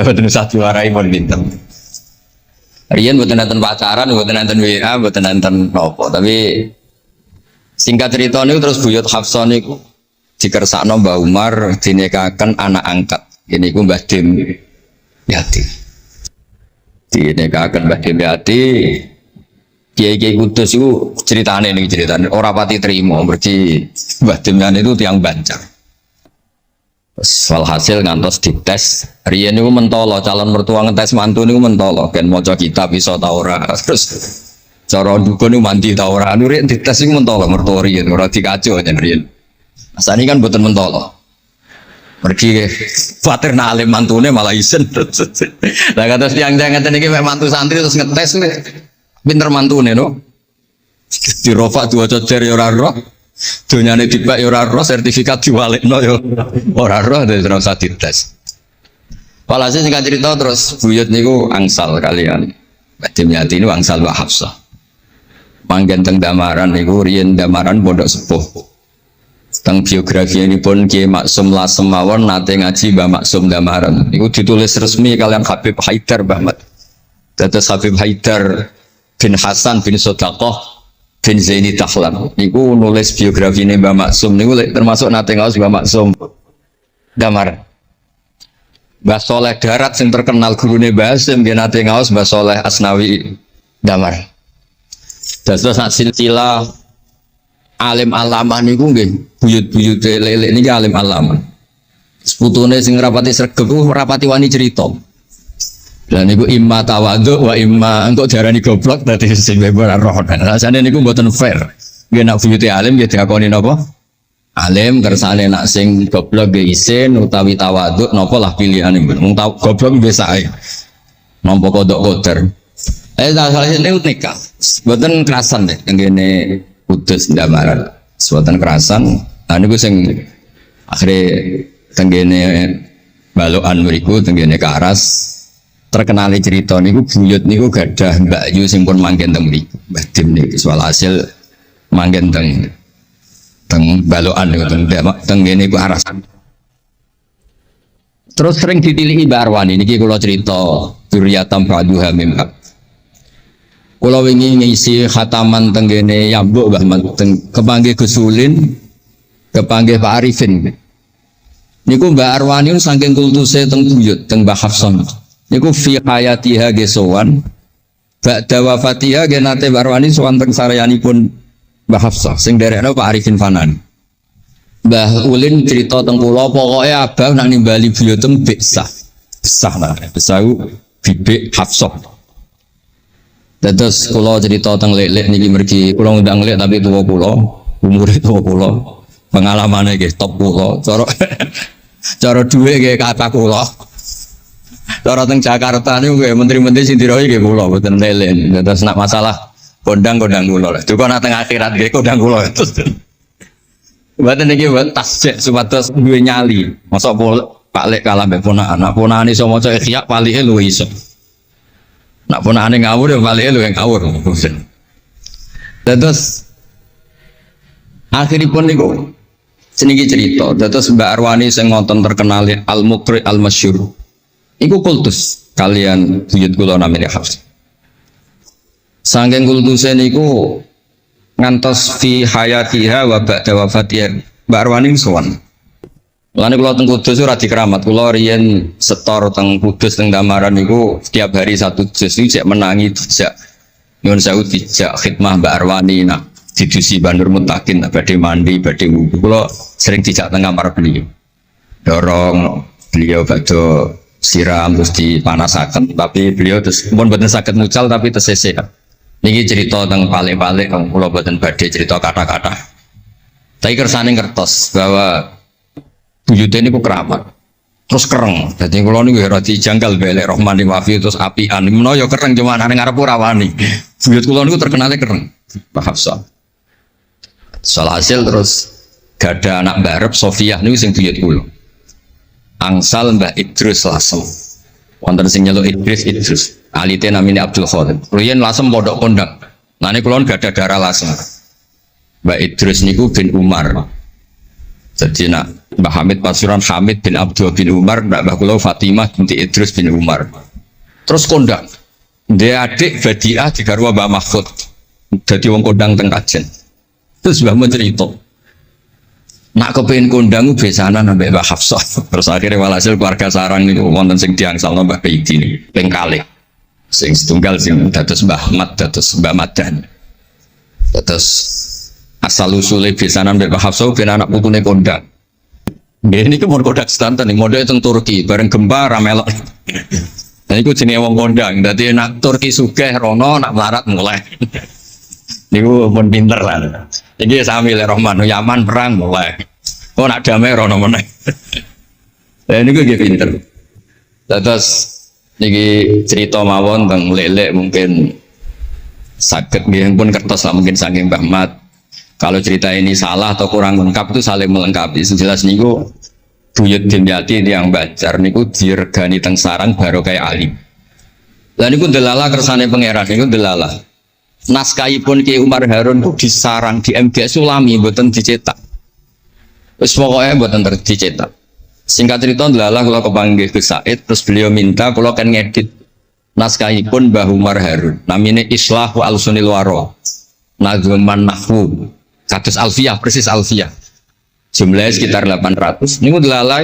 Mboten usah diwarai pun pinter. Rian buatan nonton pacaran, buatan nonton WA, buatan nonton nopo. Tapi singkat cerita ini terus buyut Hafsah niku dikersakno Mbah Umar dinikahaken anak angkat. Ini ku Mbah Dim Yati. Dinikahaken Mbah Dim Yati. Kiai-kiai Kudus itu ceritane nih ceritane. Ora pati terima berarti Mbah Dim Yati itu tiang Banjar. Walhasil ngantos dites riyen niku mentolo calon mertua ngetes mantu niku mentolo kan maca kitab iso ta ora terus cara dukun niku mandi ta ora riyen dites niku mentolo mertua riyen ora dikaco jan riyen asane kan mboten mentolo Pergi khawatir nak alim mantune malah isen. Lah kata tiang-tiang ngeten iki mek mantu santri terus ngetes pinter mantune no. Di rofa dua cocer ya ora roh. Donyane dipek ya ora roh, sertifikat diwalekno ya ora roh terus ora dites. Walhasil singkat cerita terus buyut niku angsal kalian. Badhe nyati niku angsal Mbak Hafsah. Manggen teng Damaran niku riyen Damaran pondok sepuh. Teng biografi ini pun Kiai Maksum Lasem mawon nate ngaji Mbah Maksum Damaran. Niku ditulis resmi kalian Habib Haidar Bahmat. Dados Habib Haidar bin Hasan bin Sodaqoh bin Zaini Tahlan. Niku nulis biografi ini Mbah Maksum niku termasuk nate ngaos Mbah Maksum Damaran. Mbah Soleh Darat yang terkenal gurune Mbah Hasim nggih nate ngaos Mbah Soleh Asnawi Damaran. Dados sak silsilah alim alamah niku nggih buyut-buyut lelek niki alim alamah. Seputune sing rapati sregep ku rapati wani cerita. Lah niku imma tawadhu wa imma engko diarani goblok dadi sing ora roh. Rasane niku mboten fair. Nggih nek buyute alim nggih diakoni napa? Alim kersane nak sing goblok nggih isin utawi tawadhu napa lah pilihane. Wong goblok biasa ae. Nampa kodok koder. Salah ini nikah. Mboten kerasan deh tengene Kudus Damaran, suatan kerasan. Anu gue sing akhirnya tenggene balokan beriku tenggene Karas terkenali cerita niku buyut niku gadah Mbak Yu sing pun manggen teng mriku. Mbah Dim niki soal hasil manggen teng balokan niku tenggene ku Aras. Terus sering ditilihi Mbak Arwani niki kula cerita Duriyatam Praduha Mimpak. Kalau ingin ngisi khataman tenggene Yambuk Mbah kepanggih Gusulin, kepanggih Pak Arifin. Niku Mbak Arwani saking kultuse teng buyut teng Mbah Hafsah. Niku fi hayatiha gesowan. Ba'da wafatiha ge nate Mbak Arwani sowan teng saryanipun Mbah Hafsah sing derekno Pak Arifin Fanan. Mbah Ulin cerita teng kula pokoke abah nang nimbali buyutem besah. Besah lah, besah bibik Hafsah. Terus kalau cerita tentang lek niki mergi, kalau ngundang lek tapi tua pulau, umurnya tua pulau, pengalamannya gitu top pulau, cara duit kayak kata pulau, cara teng Jakarta nih gue menteri-menteri sindiroi kayak pulau, betul lek. Terus nak masalah kondang pulau, itu kan teng akhirat kayak kondang pulau itu. Buat niki buat tasjek supados duwe nyali, masa Pak Lek kalah mbek ponakan, anak ponakan iso maca ikhya palike luwih iso. Nak pun aneh ngawur ya balik lu yang ngawur. Terus akhirnya pun niku seniki cerita. Terus Mbak Arwani sing ngonton terkenal Al Mukri Al Masyhur. Iku kultus kalian buyut kula namanya Hafs. Saking kultusnya niku ngantos fi hayatiha wa ba'da wafatiha. Mbak Arwani sowan. Lalu kalau teng Kudus ora dikeramat, kalau riyen setor teng Kudus teng Damaran niku setiap hari satu juz iki cek menangi dijak nyuwun sewu dijak khidmah Mbak Arwani nak didusi Bandur Mutakin badhe mandi badhe wudu. Kula sering dijak teng kamar beliau. Dorong beliau badhe siram terus dipanasaken, tapi beliau terus pun boten saged mucal tapi tersese. Niki cerita teng palik-palik kula boten badhe cerita kata-kata. Tapi kersane ngertos bahwa buyute niku keramat. Terus kereng. Dadi kula niku ora dijanggal belek Rahmani Wafi terus apian. Menawa ya kereng cuma nang ngarep ora wani. Buyut kula niku terkenale kereng. Pak Hafsah. Soal hasil terus gada anak barep Sofiah niku sing buyut kula. Angsal Mbah Idrus Lasem. Wonten sing nyeluk Idrus. Alite namine Abdul Khadir. Riyen Lasem pondok kondang. Nah niku kula gada darah Lasem. Mbah Idrus niku bin Umar. Jadi nak Mbah Hamid Pasuruan Hamid bin Abdul bin Umar, Mbah Kulau Fatimah binti Idrus bin Umar. Terus kondang, dia adik Badiah di garwa Mbah Mahfud. Jadi wong kondang teng Kajen. Terus Mbah Mun cerita, nak kepengin kondang besanan ambek Mbah Hafsah. Terus akhirnya walhasil keluarga sarang niku wonten sing diangsalno Mbah Baidi niku ping kalih. Sing setunggal sing dados Mbah Ahmad dados Mbah Madan. Dados asal usulnya besanan Mbah Hafsah ben anak putune kondang. Nggih niki mun kondang sedanten ning model teng Turki bareng gempa ra melok. Nah iku jenenge wong kondang. Dadi nak Turki sugih rono nak melarat mulai. Niku pun pinter lah. Iki sami le Rahman Yaman perang mulai. Oh nak damai rono meneh. Lah niku nggih pinter. Terus niki cerita mawon tentang lelek mungkin sakit nggih pun kertas lah mungkin saking Mbah Mat. Kalau cerita ini salah atau kurang lengkap itu saling melengkapi. Sejelas niku Buyut Dimyati yang Banjar niku diregani teng sarang baru kayak alim. Lah niku delala kersane pangeran niku delala. Naskahipun Ki Umar Harun ku disarang di MGS Sulami mboten dicetak. Wis pokoke mboten dicetak. Singkat cerita delala kula kepanggih Gus Said terus beliau minta kula kan ngedit naskahipun Mbah Umar Harun. Namine Islahu Al-Sunil Waro. Nazman Nahwu. Kados Alfiyah persis Alfiyah. Jumlahnya sekitar 800. Niku delala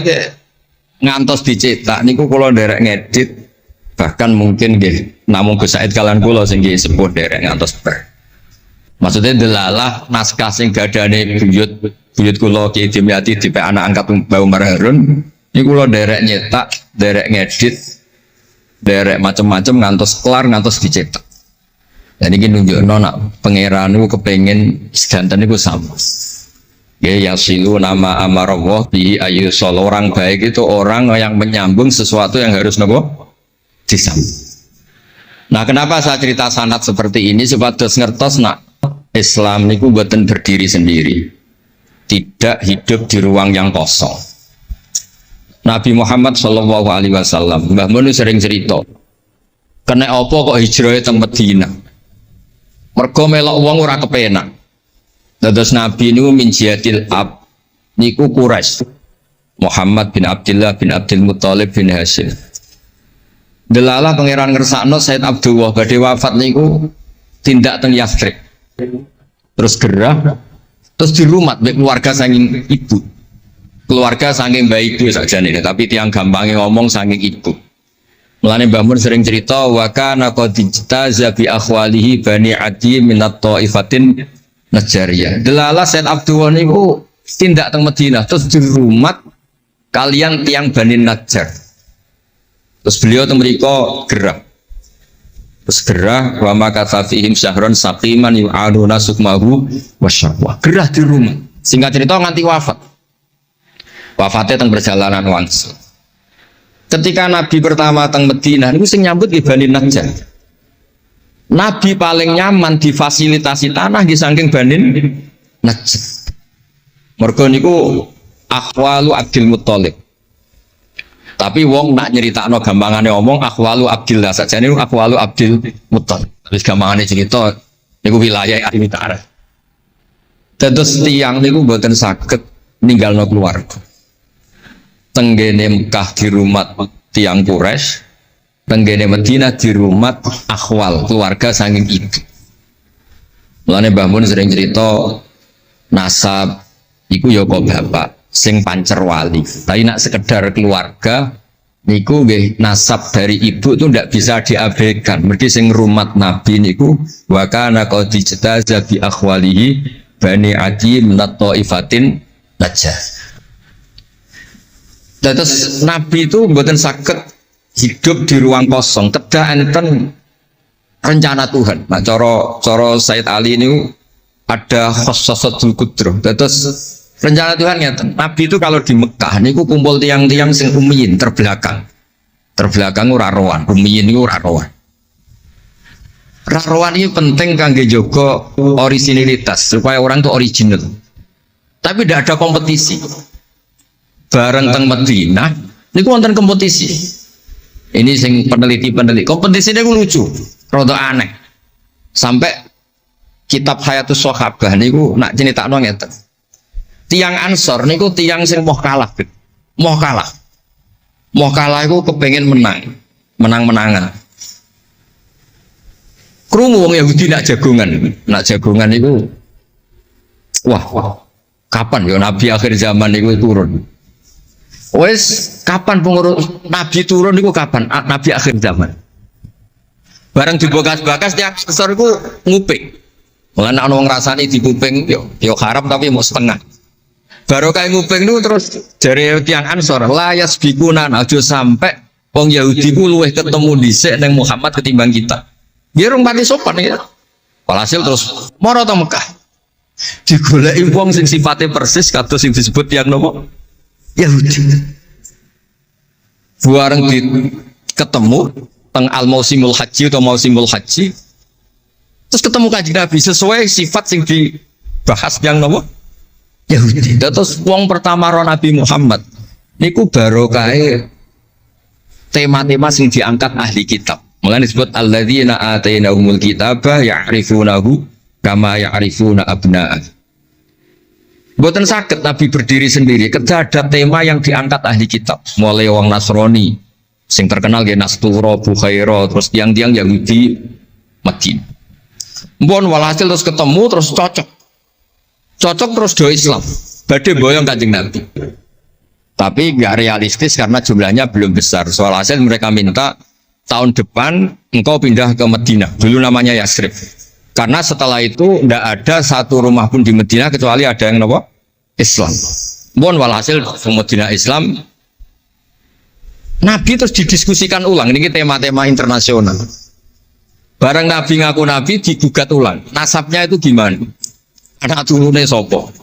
ngantos dicetak niku kula nderek ngedit bahkan mungkin nggih namung Gus Said kalian kula sing nggih sepuh nderek ngantos ber. Maksudnya delala naskah sing gadane buyut kula Ki Dimyati tipe anak angkat Mbah Umar Harun niku kula nderek nyetak, nderek ngedit, nderek macam-macam ngantos kelar ngantos dicetak. Dan ini nunjukno nak pangeran niku kepengin sedanten niku sama. Ya yasilu nama amarallah bi ayu orang baik itu orang yang menyambung sesuatu yang harus nopo disambung. Nah, kenapa saya cerita sanad seperti ini supados ngertos nak Islam niku mboten berdiri sendiri. Tidak hidup di ruang yang kosong. Nabi Muhammad sallallahu alaihi wasallam Mbah Mun sering cerita. Kena apa kok hijrah teng Madinah? Mergo melok wong ora kepenak. Dados Nabi niku min jihadil ab niku Quraisy. Muhammad bin Abdullah bin Abdul Muthalib bin Hashim. Delala pangeran ngersakno Said Abdullah badhe wafat niku tindak teng Yathrib. Terus gerah terus dirumat mbek keluarga saking ibu. Keluarga saking baik itu sakjane tapi tiang gampangnya ngomong saking ibu. Mulane Mbah Mun sering cerita wa kana qad ijtaza bi akhwalihi bani Adi minat taifatin Najariyah. Delala Said Abdullah niku tindak teng Madinah terus dirumat kalian tiang Bani Najjar. Terus beliau teng mriko gerah. Terus gerah wa makata fihim syahron saqiman yu'aduna sukmahu wasyaqwa. Gerah di rumah. Singkat cerita nganti wafat. Wafatnya teng perjalanan wangsul. Ketika Nabi pertama teng Madinah niku sing nyambut ki Bani Najjar. Nabi paling nyaman difasilitasi tanah di saking Bani Najjar. Mergo niku akhwalu Abdul Muthalib. Tapi wong nak nyeritakno gampangane omong akhwalu Abdillah sajane niku akhwalu Abdul Muthalib. Wis gampangane cerita niku wilayah ahli utara. Terus tiang niku mboten saged ninggalno keluarga. Tenggene Mekah di rumah tiang Quraisy, tenggene Madinah di rumah akhwal keluarga saking ibu. Mulane Mbah Mun sering cerita nasab iku ya kok bapak sing pancer wali. Tapi nak sekedar keluarga niku nggih nasab dari ibu tuh ndak bisa diabaikan. Mergi sing rumat Nabi niku wa kana qad ijtaza bi akhwalihi bani Adi minat taifatin najah. Terus Nabi itu mboten saged hidup di ruang kosong, kedah enten rencana Tuhan. Nah, cara Said Ali ini ada khossasatul qudrah. Terus rencana Tuhan ngeten. Nabi itu kalau di Mekah niku kumpul tiang-tiang sing ummiyin terbelakang. Terbelakang ora rowan, ummiyin niku ora rowan. Rarowan ini penting kangge jaga originalitas supaya orang itu original. Tapi tidak ada kompetisi. Bareng teng Madinah niku wonten kompetisi. Ini sing peneliti kompetisinya lucu, rada aneh. Sampai kitab Hayatus Sahabah niku nak ceritakno ngeten. Tiang Ansor niku tiang sing moh kalah. Moh kalah iku kepengin menang-menangan. Krungu wong Yahudi nak jagongan niku wah, kapan ya Nabi akhir zaman niku turun? Wes kapan pengurus Nabi turun niku kapan? Nabi akhir zaman. Bareng dibakas-bakas tiap besar iku nguping. Mulane ana wong ngrasani dikuping yo haram tapi mau setengah. Baru kayak nguping niku terus jare tiang Ansor, layas bikuna aja sampai wong Yahudi ku luwih ketemu dhisik ning Muhammad ketimbang kita. Nggih rung pati sopan ya. Walhasil terus mara teng Mekah. Digoleki wong sing sifatnya persis kados sing disebut tiang napa? Yahudi. Buareng di ketemu teng al mausimul haji atau mausimul haji. Terus ketemu Kanjeng Nabi sesuai sifat sing dibahas yang nopo Yahudi. Terus wong pertama ro Nabi Muhammad niku barokahe tema-tema sing diangkat ahli kitab. Mulane disebut alladzina atainahumul kitaba ya'rifunahu kama ya'rifuna abna'ah. Mboten saged Nabi berdiri sendiri, kerja ada tema yang diangkat ahli kitab. Mulai wong Nasrani sing terkenal nggih Nastura, Bukhaira, terus tiang-tiang Yahudi Madinah. Mbon walhasil terus ketemu terus cocok. Cocok terus do Islam. Badhe boyong Kanjeng Nabi. Tapi nggak realistis karena jumlahnya belum besar. Soal hasil mereka minta tahun depan engkau pindah ke Madinah. Dulu namanya Yasrib. Karena setelah itu tidak ada satu rumah pun di Madinah kecuali ada yang nopo Islam. Mohon walhasil di Madinah Islam. Nabi terus didiskusikan ulang. Ini tema-tema internasional. Barang Nabi ngaku Nabi digugat ulang. Nasabnya itu gimana? Anak turunnya sopo.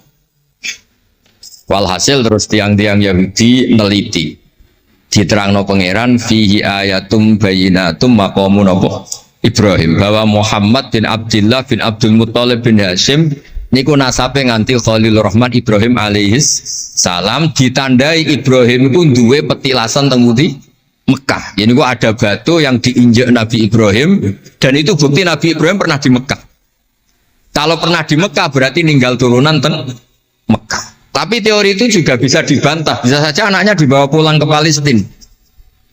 Walhasil terus tiang-tiang Yahudi neliti. Diterangno pangeran fihi ayatum bayinatum maqamu nopo Ibrahim, bahwa Muhammad bin Abdullah bin Abdul Muttalib bin Hashim niku nasabe nganti Khalilur Rahman Ibrahim alaihis salam, ditandai Ibrahim itu duwe petilasan teng Mekah. Ini niku ada batu yang diinjak Nabi Ibrahim dan itu bukti Nabi Ibrahim pernah di Mekah. Kalau pernah di Mekah berarti ninggal turunan teng Mekah. Tapi teori itu juga bisa dibantah. Bisa saja anaknya dibawa pulang ke Palestina.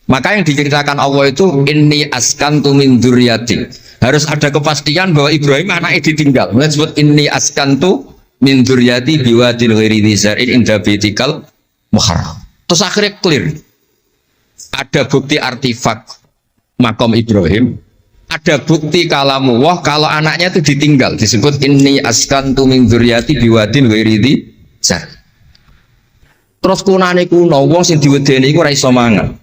Maka yang diceritakan Allah itu inni askantu min dzurriyyati. Harus ada kepastian bahwa Ibrahim anaknya ditinggal. Mulai disebut inni askantu min dzurriyyati biwadin ghairi dzar'in inda baitikal muharram. Terus akhirnya clear. Ada bukti artifak makam Ibrahim, ada bukti kalamullah kalau anaknya itu ditinggal. Disebut inni askantu min dzurriyyati biwadin ghairi dzar'in. Terus kunane kuno wong sing diwedeni iku ora iso mangan.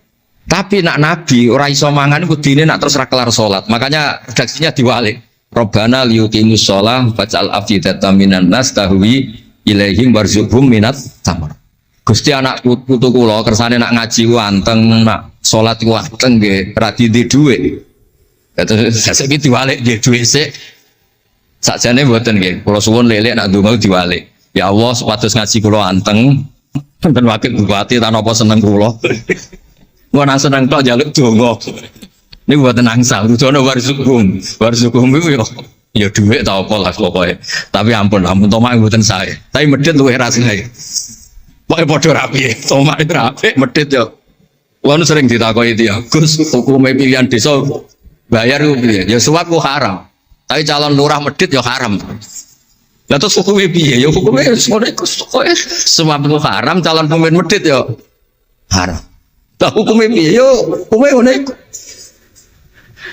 Tapi nak Nabi ora iso mangan kudine nak terus ra kelar salat. Makanya redaksinya diwalik. Rabbana liyuqimus shalah faj'al afidatan minan nas tahwi ilaihim warzuqhum minat tamar. Gusti anak putu kula kersane nak ngaji ku anteng, nak salat ku anteng nggih ra di dhuwit. Terus saiki diwalik nggih dhuwit sik. Sakjane mboten nggih. Kula suwun lelek nak ndonga diwalik. Ya Allah supados ngaji kula anteng dan wakil bupati tanpa apa seneng kula. Gua nang seneng tok njaluk donga. Ini buat nangsal, tujuannya warzuqhum itu ya duit tau apa lah pokoknya. Tapi ampun tomak mboten saya. Tapi medit luwih rasane. Pokoke padha rapi, tomak itu rapi, medit ya. Wong sering ditakoki dia, Gus, hukume pilihan desa bayar ku piye? Ya suap ku haram. Tapi calon lurah medit ya haram. Lah terus hukume piye? Ya hukume ngono iku suap ku haram, calon pemimpin medit ya haram. Tak hukumnya piye yo, hukumnya ngono iku.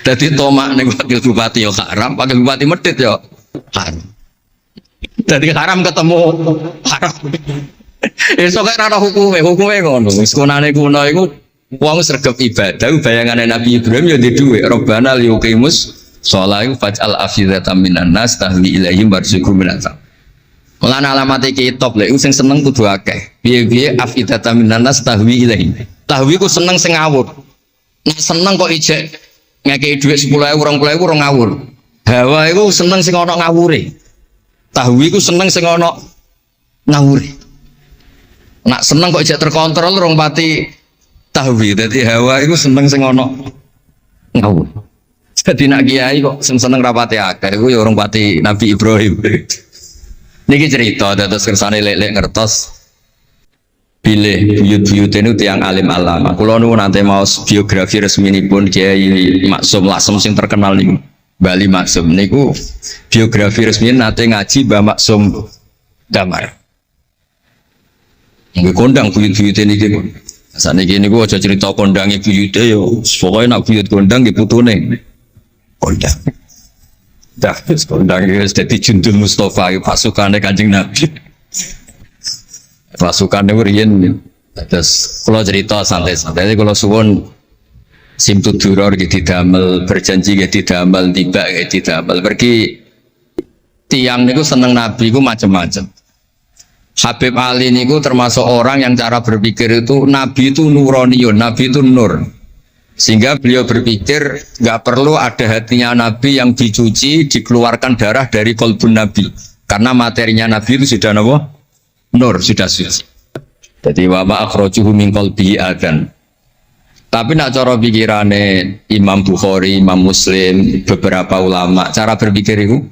Dadi tomak ning wakil bupati yo haram, wakil bupati medit yo haram. Dadi haram ketemu haram. Esuk kok ora hukumnya ngono. Wis kunane kuno iku wong sregep ibadah bayangane Nabi Ibrahim yo di dhuwit. Rabbana liyuqimus sholata faj'al afidatan minan nas tahwi ilaihim warzuqhum minat. Mulane alamat iki top lek sing seneng kudu akeh. Piye-piye afidatan minan nas tahwi ilaihim. Tahwi ku seneng sing ngawur. Nek seneng kok ijek ngekeki dhuwit 10.000 20.000 ora ngawur. Hawa iku seneng sing ana ngawure. Tahwi ku seneng sing ana ngawure. Nak seneng kok ijek terkontrol rong pati tahwi. Dadi hawa iku seneng sing ana ngawur. Jadi nak kiai kok sing seneng rapati akeh iku ya orang pati Nabi Ibrahim. Niki cerita terus kersane lek-lek ngertos pilih buyut-buyut itu tiang alim alama. Kulo nu nanti mau biografi resmi ini pun Kiai Maksum Lasem sing terkenal nih Bali Maksum. Niku biografi resmi nanti ngaji Mbah Maksum Damar. Nggih kondang buyut-buyut ini gitu. Saat ini niku aja cerita kondangi buyut yo. Pokoknya nak buyut kondang di putune kondang. Dah kondang itu jadi Jundul Mustafa pasukannya Kanjeng Nabi. Pasukan itu riyen terus kalau cerita santai-santai kalau suwun simtu duror gitu damel berjanji gitu damel tiba gitu damel pergi tiang itu seneng Nabi itu macam-macam Habib Ali niku termasuk orang yang cara berpikir itu Nabi itu nuroniun, Nabi itu nur. Sehingga beliau berpikir nggak perlu ada hatinya Nabi yang dicuci, dikeluarkan darah dari kolbun Nabi. Karena materinya Nabi itu sudah apa? Nur, sudah suci. Jadi wa ma akhrajuhu min qalbihi adan. Tapi nak cara pikirane Imam Bukhari, Imam Muslim, beberapa ulama, cara berpikir itu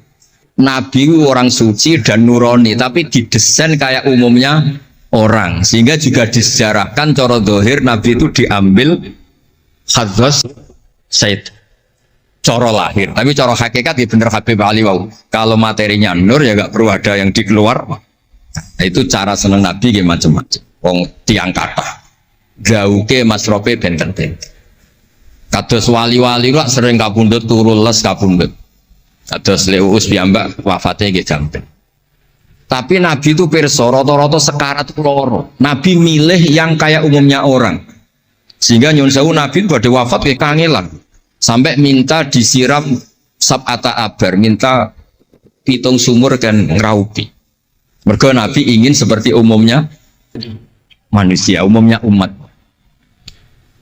Nabi orang suci dan nurani, tapi didesain kayak umumnya orang, sehingga juga disejarahkan cara zahir Nabi itu diambil hadras Said cara lahir, tapi cara hakikat ya bener Habib Ali wow. Kalau materinya nur ya gak perlu ada yang dikeluar. Nah, itu cara seneng Nabi ya macam-macam. Wong tiang kata gauke masrope benten-benten. Kados wali-wali kok sering kapundhut turu les kapundhut. Kados Leuus piyambak wafate nggih jampen. Tapi Nabi itu pirsa rata-rata sekarat loro. Nabi milih yang kayak umumnya orang. Sehingga nyun sewu Nabi pada wafat kayak kangelan. Sampai minta disiram sab'ata abar, minta pitung sumur kan ngeraupi. Mergo Nabi ingin seperti umumnya manusia, umumnya umat.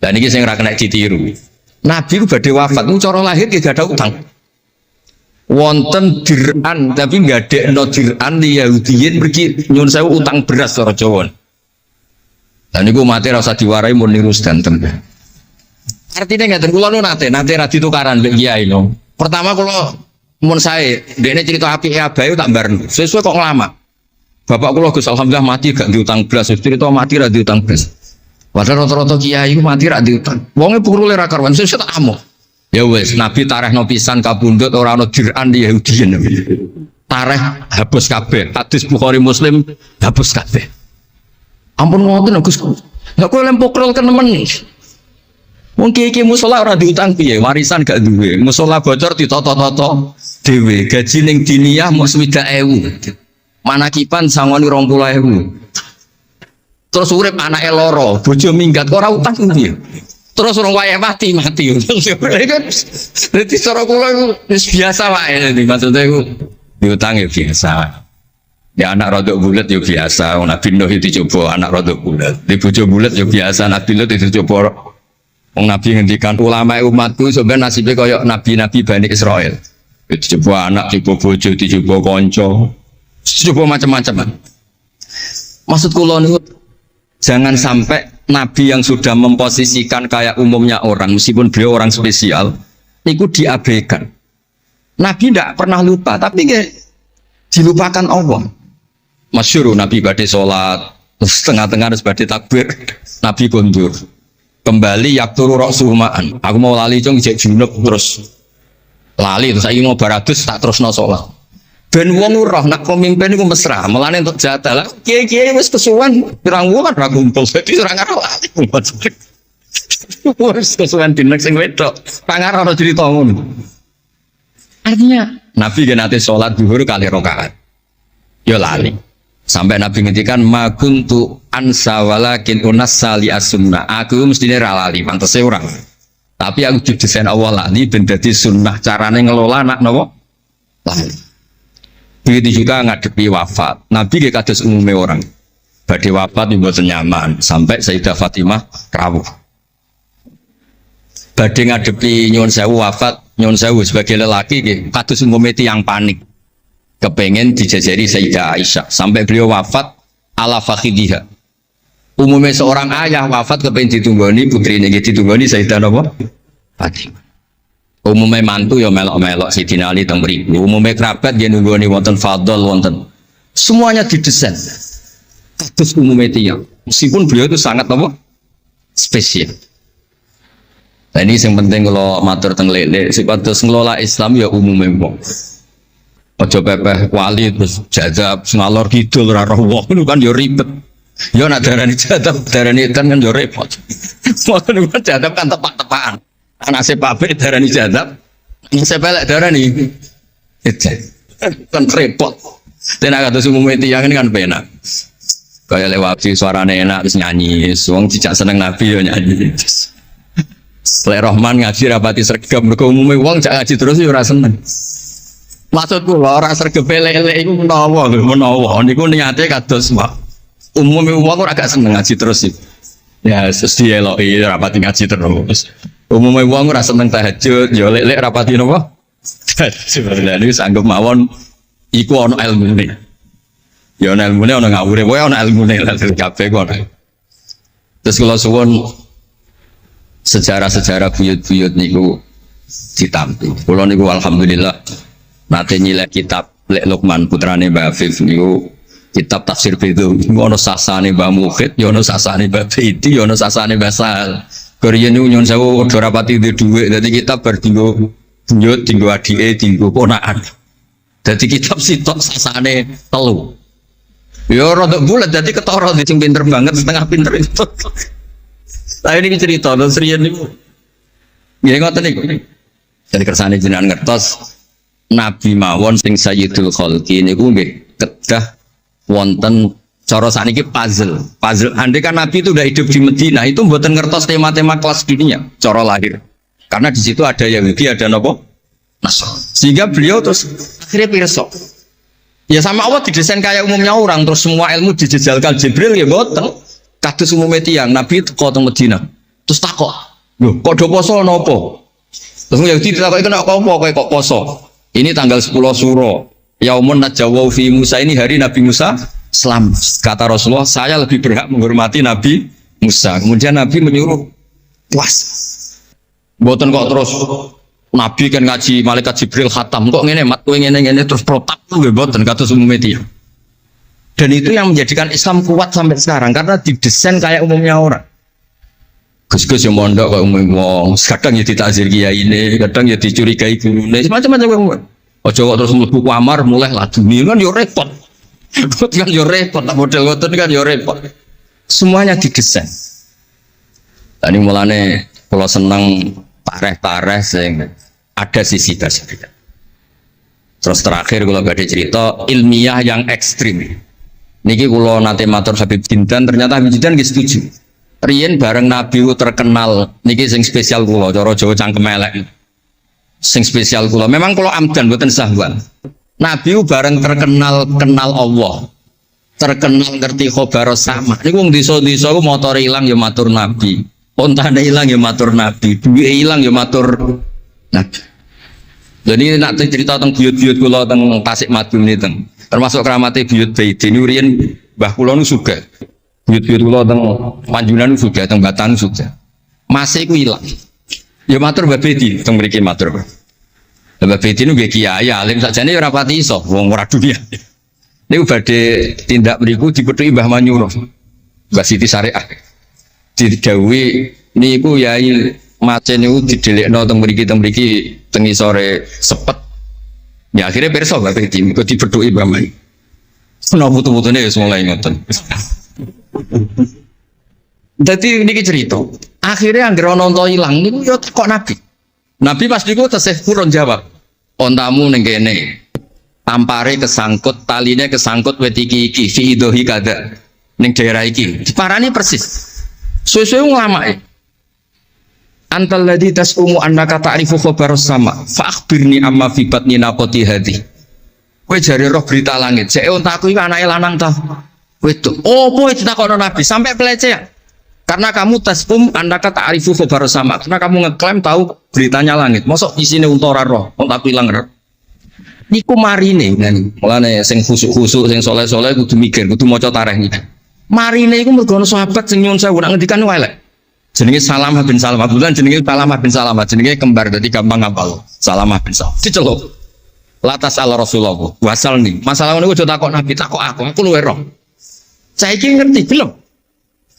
Dan ini saya kena ditiru. Nabi itu pada wafat, itu cara lahir tidak ada utang. Wonten dir'an, tapi nggak ada no dir'an di Yahudiyin pergi nyun sewu utang beras cara Jawa. Dan itu mati rasa diwarai mau niru sedanten. Artinya nggak terkulah nanti nanti tukaran bagi kiai no. Pertama kalau mun saya, dia cerita api abayu tak bareng. Sesuai kok lama. Bapak kulo Gus alhamdulillah mati gak diutang belas. Cerita mati ra diutang belas. Padahal rata-rata kiai itu mati ra diutang. Wonge purule ra karuan sesuk tak amuk. Ya wes, Nabi tarehno pisan kabundut ora ana dir'an di Yahudiyin. Tareh hapus kabeh. Hadis Bukhari Muslim hapus kabeh. Ampun ngoten Gus. Lah kowe lempok kan nemen. Wong kiai musala ora diutang piye? Warisan gak duwe. Musala bocor ditata-tata dhewe. Gaji ning diniyah mung 60.000. Manakipan sangoni 20.000. Terus urip anake loro, bojo minggat kok ora utang piye? Terus orang wayah mati. Jadi cara kula iku wis biasa wae. Maksudnya iku diutang ya biasa. Ya anak rodok bulat ya biasa. Nabi Nuh itu coba anak rodok bulat. Di bojo bulat ya biasa. Nabi Nuh itu coba. Wong Nabi ngendikan ulama umatku sebenarnya nasibnya kayak nabi-nabi Bani Israel. Itu coba anak, coba bojo, coba konco, coba macam-macam. Maksud kula niku jangan sampai nabi yang sudah memposisikan kayak umumnya orang, meskipun beliau orang spesial, niku diabaikan. Nabi tidak pernah lupa, tapi dilupakan Allah. Masyhur Nabi badhe salat, setengah-tengah harus badhe takbir, Nabi kondur. Kembali yakturu roksuhumaan. Aku mau lali cung ijek junub terus lali terus saya mau baratus tak terus no sholat. Ben wong roh nak pemimpin itu mesra. Melane untuk jatah lah. Kiai wis kesuwen pirang wulan ra kumpul. Dadi ora ngarep lali. Wis kesuwen dinek sing wedok. Pangar ora cerita ngono. Artinya Nabi kan nate sholat zuhur kali rakaat. Ya lali. Sampai Nabi ngendikan ma kuntu ansa walakin unassa li as-sunnah. Aku mestine ra lali, pantese ora. Tapi aku didesain Allah lali ben dadi sunnah carane ngelola anak napa? Lali. Begitu juga ngadepi wafat. Nabi nggih kados umume orang. Badhe wafat mboten nyaman sampai Sayyidah Fatimah rawuh. Badhe ngadepi nyuwun sewu wafat, nyuwun sewu sebagai lelaki nggih kados umume tiyang panik. Kepengen dijajari Sayyidah Aisyah sampai beliau wafat ala fakhidiha. Umumnya seorang ayah wafat kepengen ditunggoni putrinya ditunggoni Sayyidah apa? Fatimah. Umumnya mantu ya melok-melok Sayyidina Ali teng mriku. Umumnya kerabat dia nunggoni wonten fadl wonten. Semuanya didesain. Kados umumnya tiyang. Meskipun beliau itu sangat apa? Spesial. Nah ini yang penting kalau matur teng lele sipatos ngelola Islam ya umumnya wong. Ojo pepeh wali terus jadab ngalor kidul ora roh wong kan yo ribet. Yo nak darani jadab darani kan yo repot. Wong kan jadab kan tepak-tepakan. Anak sepape darani jadab, sepelek darani ejek. Kan repot. Dan agak terus umumnya tiyang ini kan penak. Kayak lewat suarane enak terus nyanyi. Wong tidak seneng Nabi yo nyanyi. Lek Rahman ngaji rapati sregep mergo umume wong cak ngaji terus yo ora seneng. Maksudku lho ora sregep lele iku menawa lho, menawa niku niate kados Pak. Umume wong ora gak seneng ngaji terus iki. Ya terus dieloki rapati ngaji terus. Umume wong ora seneng tahajud, ya lek rapati napa? Sebenarnya ini sanggup mawon iku ana ilmune. Ya ana ilmune ana ngawure, wae ana ilmune lah kabeh kok. Terus kula suwun sejarah-sejarah buyut-buyut niku ditampi. Kula niku alhamdulillah nate nyilek kitab Lek Lukman putrane Mbah Afif niku kitab tafsir Bedhu niku ana sasane Mbah Mukhid, ya ana sasane Mbah Bedi, ya ana sasane Mbah Sal. Koriyen niku nyun sewu ora rapati duwe dhuwit, dadi kitab bar dinggo buyut, dinggo adike, dinggo ponakan. Dadi kitab sitok sasane telu. Ya rada bulat dadi ketara sing pinter banget setengah pinter itu. Lah ini cerita terus riyen niku. Nggih ngoten niku. Jadi kersane jenengan ngertos Nabi mawon sing Sayyidul Khalqi niku nggih kedah wonten cara saniki puzzle. Puzzle andai kan Nabi itu udah hidup di Madinah itu mboten ngertos tema-tema kelas dunia cara lahir. Karena di situ ada Yahudi, ada nopo? Nasrani. Sehingga beliau terus akhirnya pirsa. Ya sama Allah didesain kayak umumnya orang terus semua ilmu dijejalkan Jibril ya mboten. Kados umume tiyang Nabi teko teng Madinah. Terus takok, "Lho, kok do poso napa?" Terus Yahudi ditakoki kena apa kok poso? Ini tanggal 10 Suro. Yaumun najawau fi Musa, ini hari Nabi Musa Islam. Kata Rasulullah, saya lebih berhak menghormati Nabi Musa. Kemudian Nabi menyuruh puas. Mboten kok terus Nabi kan ngaji malaikat Jibril khatam kok ngene mat kowe ngene terus protap nggih mboten kados umume tiyang. Dan itu yang menjadikan Islam kuat sampai sekarang karena didesain kayak umumnya orang. Gus-gus yang mondok kok umum wong, kadang ya ditakzir kiai ini, kadang ya dicurigai gurune, macam-macam wong. Ojo kok terus mlebu kamar mulai lah dunia kan yo repot. Kan yo repot, model ngoten kan yo repot. Semuanya didesain. Tadi mulane kalau seneng pareh-pareh sing ada sisi dasarnya. Terus terakhir kalau badhe cerita ilmiah yang ekstrim. Niki kula nate matur Habib Jindan, ternyata Habib Jindan nggih setuju. Riyen bareng Nabi terkenal niki sing spesial kula cara Jawa cangkem elek. Sing spesial kula memang kula amdan mboten sahwan. Nabi bareng terkenal kenal Allah. Terkenal ngerti khobar sama. Niku wong desa-desa ku motore ilang ya matur Nabi. Ontane ilang ya matur Nabi. Duwe ilang ya matur Nabi. Jadi nak cerita tentang buyut-buyut kula teng Tasikmadu niki termasuk keramate buyut Baiti niku riyen mbah kula nu sugih. Buyut-buyut kula teng Panjunan sugih, teng Batan sugih. Masih ku ilang. Ya matur Mbah Bedi teng mriki matur. Mbah Bedi niku nggih kiai alim sakjane ora pati iso wong ora dunia. Niku badhe tindak mriku dipethuki Mbah Manyuro. Mbah Siti Syariah. Didhawuhi niku yai macen niku didelekno teng mriki teng isore sepet. Ya akhirnya pirsa Mbah Bedi niku dipethuki Mbah Manyuro. Ana putu-putune wis mulai ngoten. Jadi ini cerita. Akhirnya anggere ana unta ilang niku ya kok Nabi. Nabi pas niku tesih purun jawab. Ontamu ning kene. Tampare kesangkut, taline kesangkut wit iki fi idhi kada. Ning daerah iki. Diparani persis. Suwe-suwe nglamake. Antal ladzi tasumu annaka ta'rifu khabar sama. Fa akhbirni amma fi batni naqati hadhi. Kowe jare roh berita langit. Sek ontaku iki anake lanang ta. Wedok. Opo ditakono Nabi sampai pelecehan. Karena kamu tasum andaka ta'rifu khabar sama. Karena kamu ngeklaim tahu beritanya langit. Mosok isine unta ora roh, unta ilang roh. Niku marine ngene. Mulane sing khusuk-khusuk sing saleh-saleh kudu mikir, kudu maca tarikh iki. Marine iku mergo ana sahabat sing nyuwun sewu nak ngendikan elek. Jenenge Salamah bin Salamah. Kebetulan jenenge Salamah bin Salamah, jenenge kembar dadi gampang ngapal. Salamah bin Salamah. Diceluk. Latas ala Rasulullah. Wasal nih. Masalah niku aja takok Nabi, takok aku luwe roh. Saiki ngerti belum?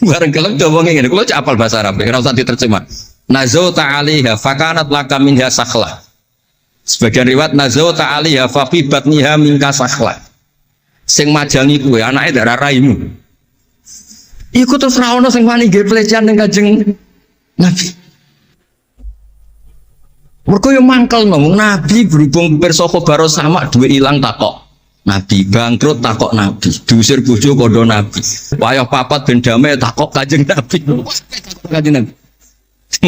Bareng kelem ngomongin ngene, kula cak apal bahasa Arab, ora usah diterjemah. Nazauta 'alaiha fakanat laka minha sakhla. Sebagian riwayat nazauta 'alaiha fa fi batniha minka sakhla. Sing majangi kuwe anake darah raimu. Iku terus ra ono sing wani nggih pelecehan ning Kanjeng Nabi. Mergo yo mangkel nang Nabi berhubung pirsa khabar sama duwe ilang takok. Nabi bangkrut takok Nabi, diusir bojo kondo Nabi, wayah papat ben damai takok Kanjeng Nabi. Kanjeng Nabi.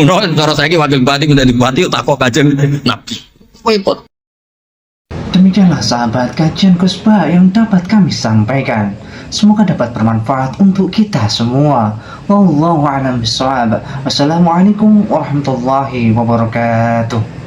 Ngono cara saiki wakil bupati minta bupati takok Kanjeng Nabi. Repot. Demikianlah sahabat kajian Kusba yang dapat kami sampaikan. Semoga dapat bermanfaat untuk kita semua. Wallahu a'lam bishawab. Wassalamualaikum warahmatullahi wabarakatuh.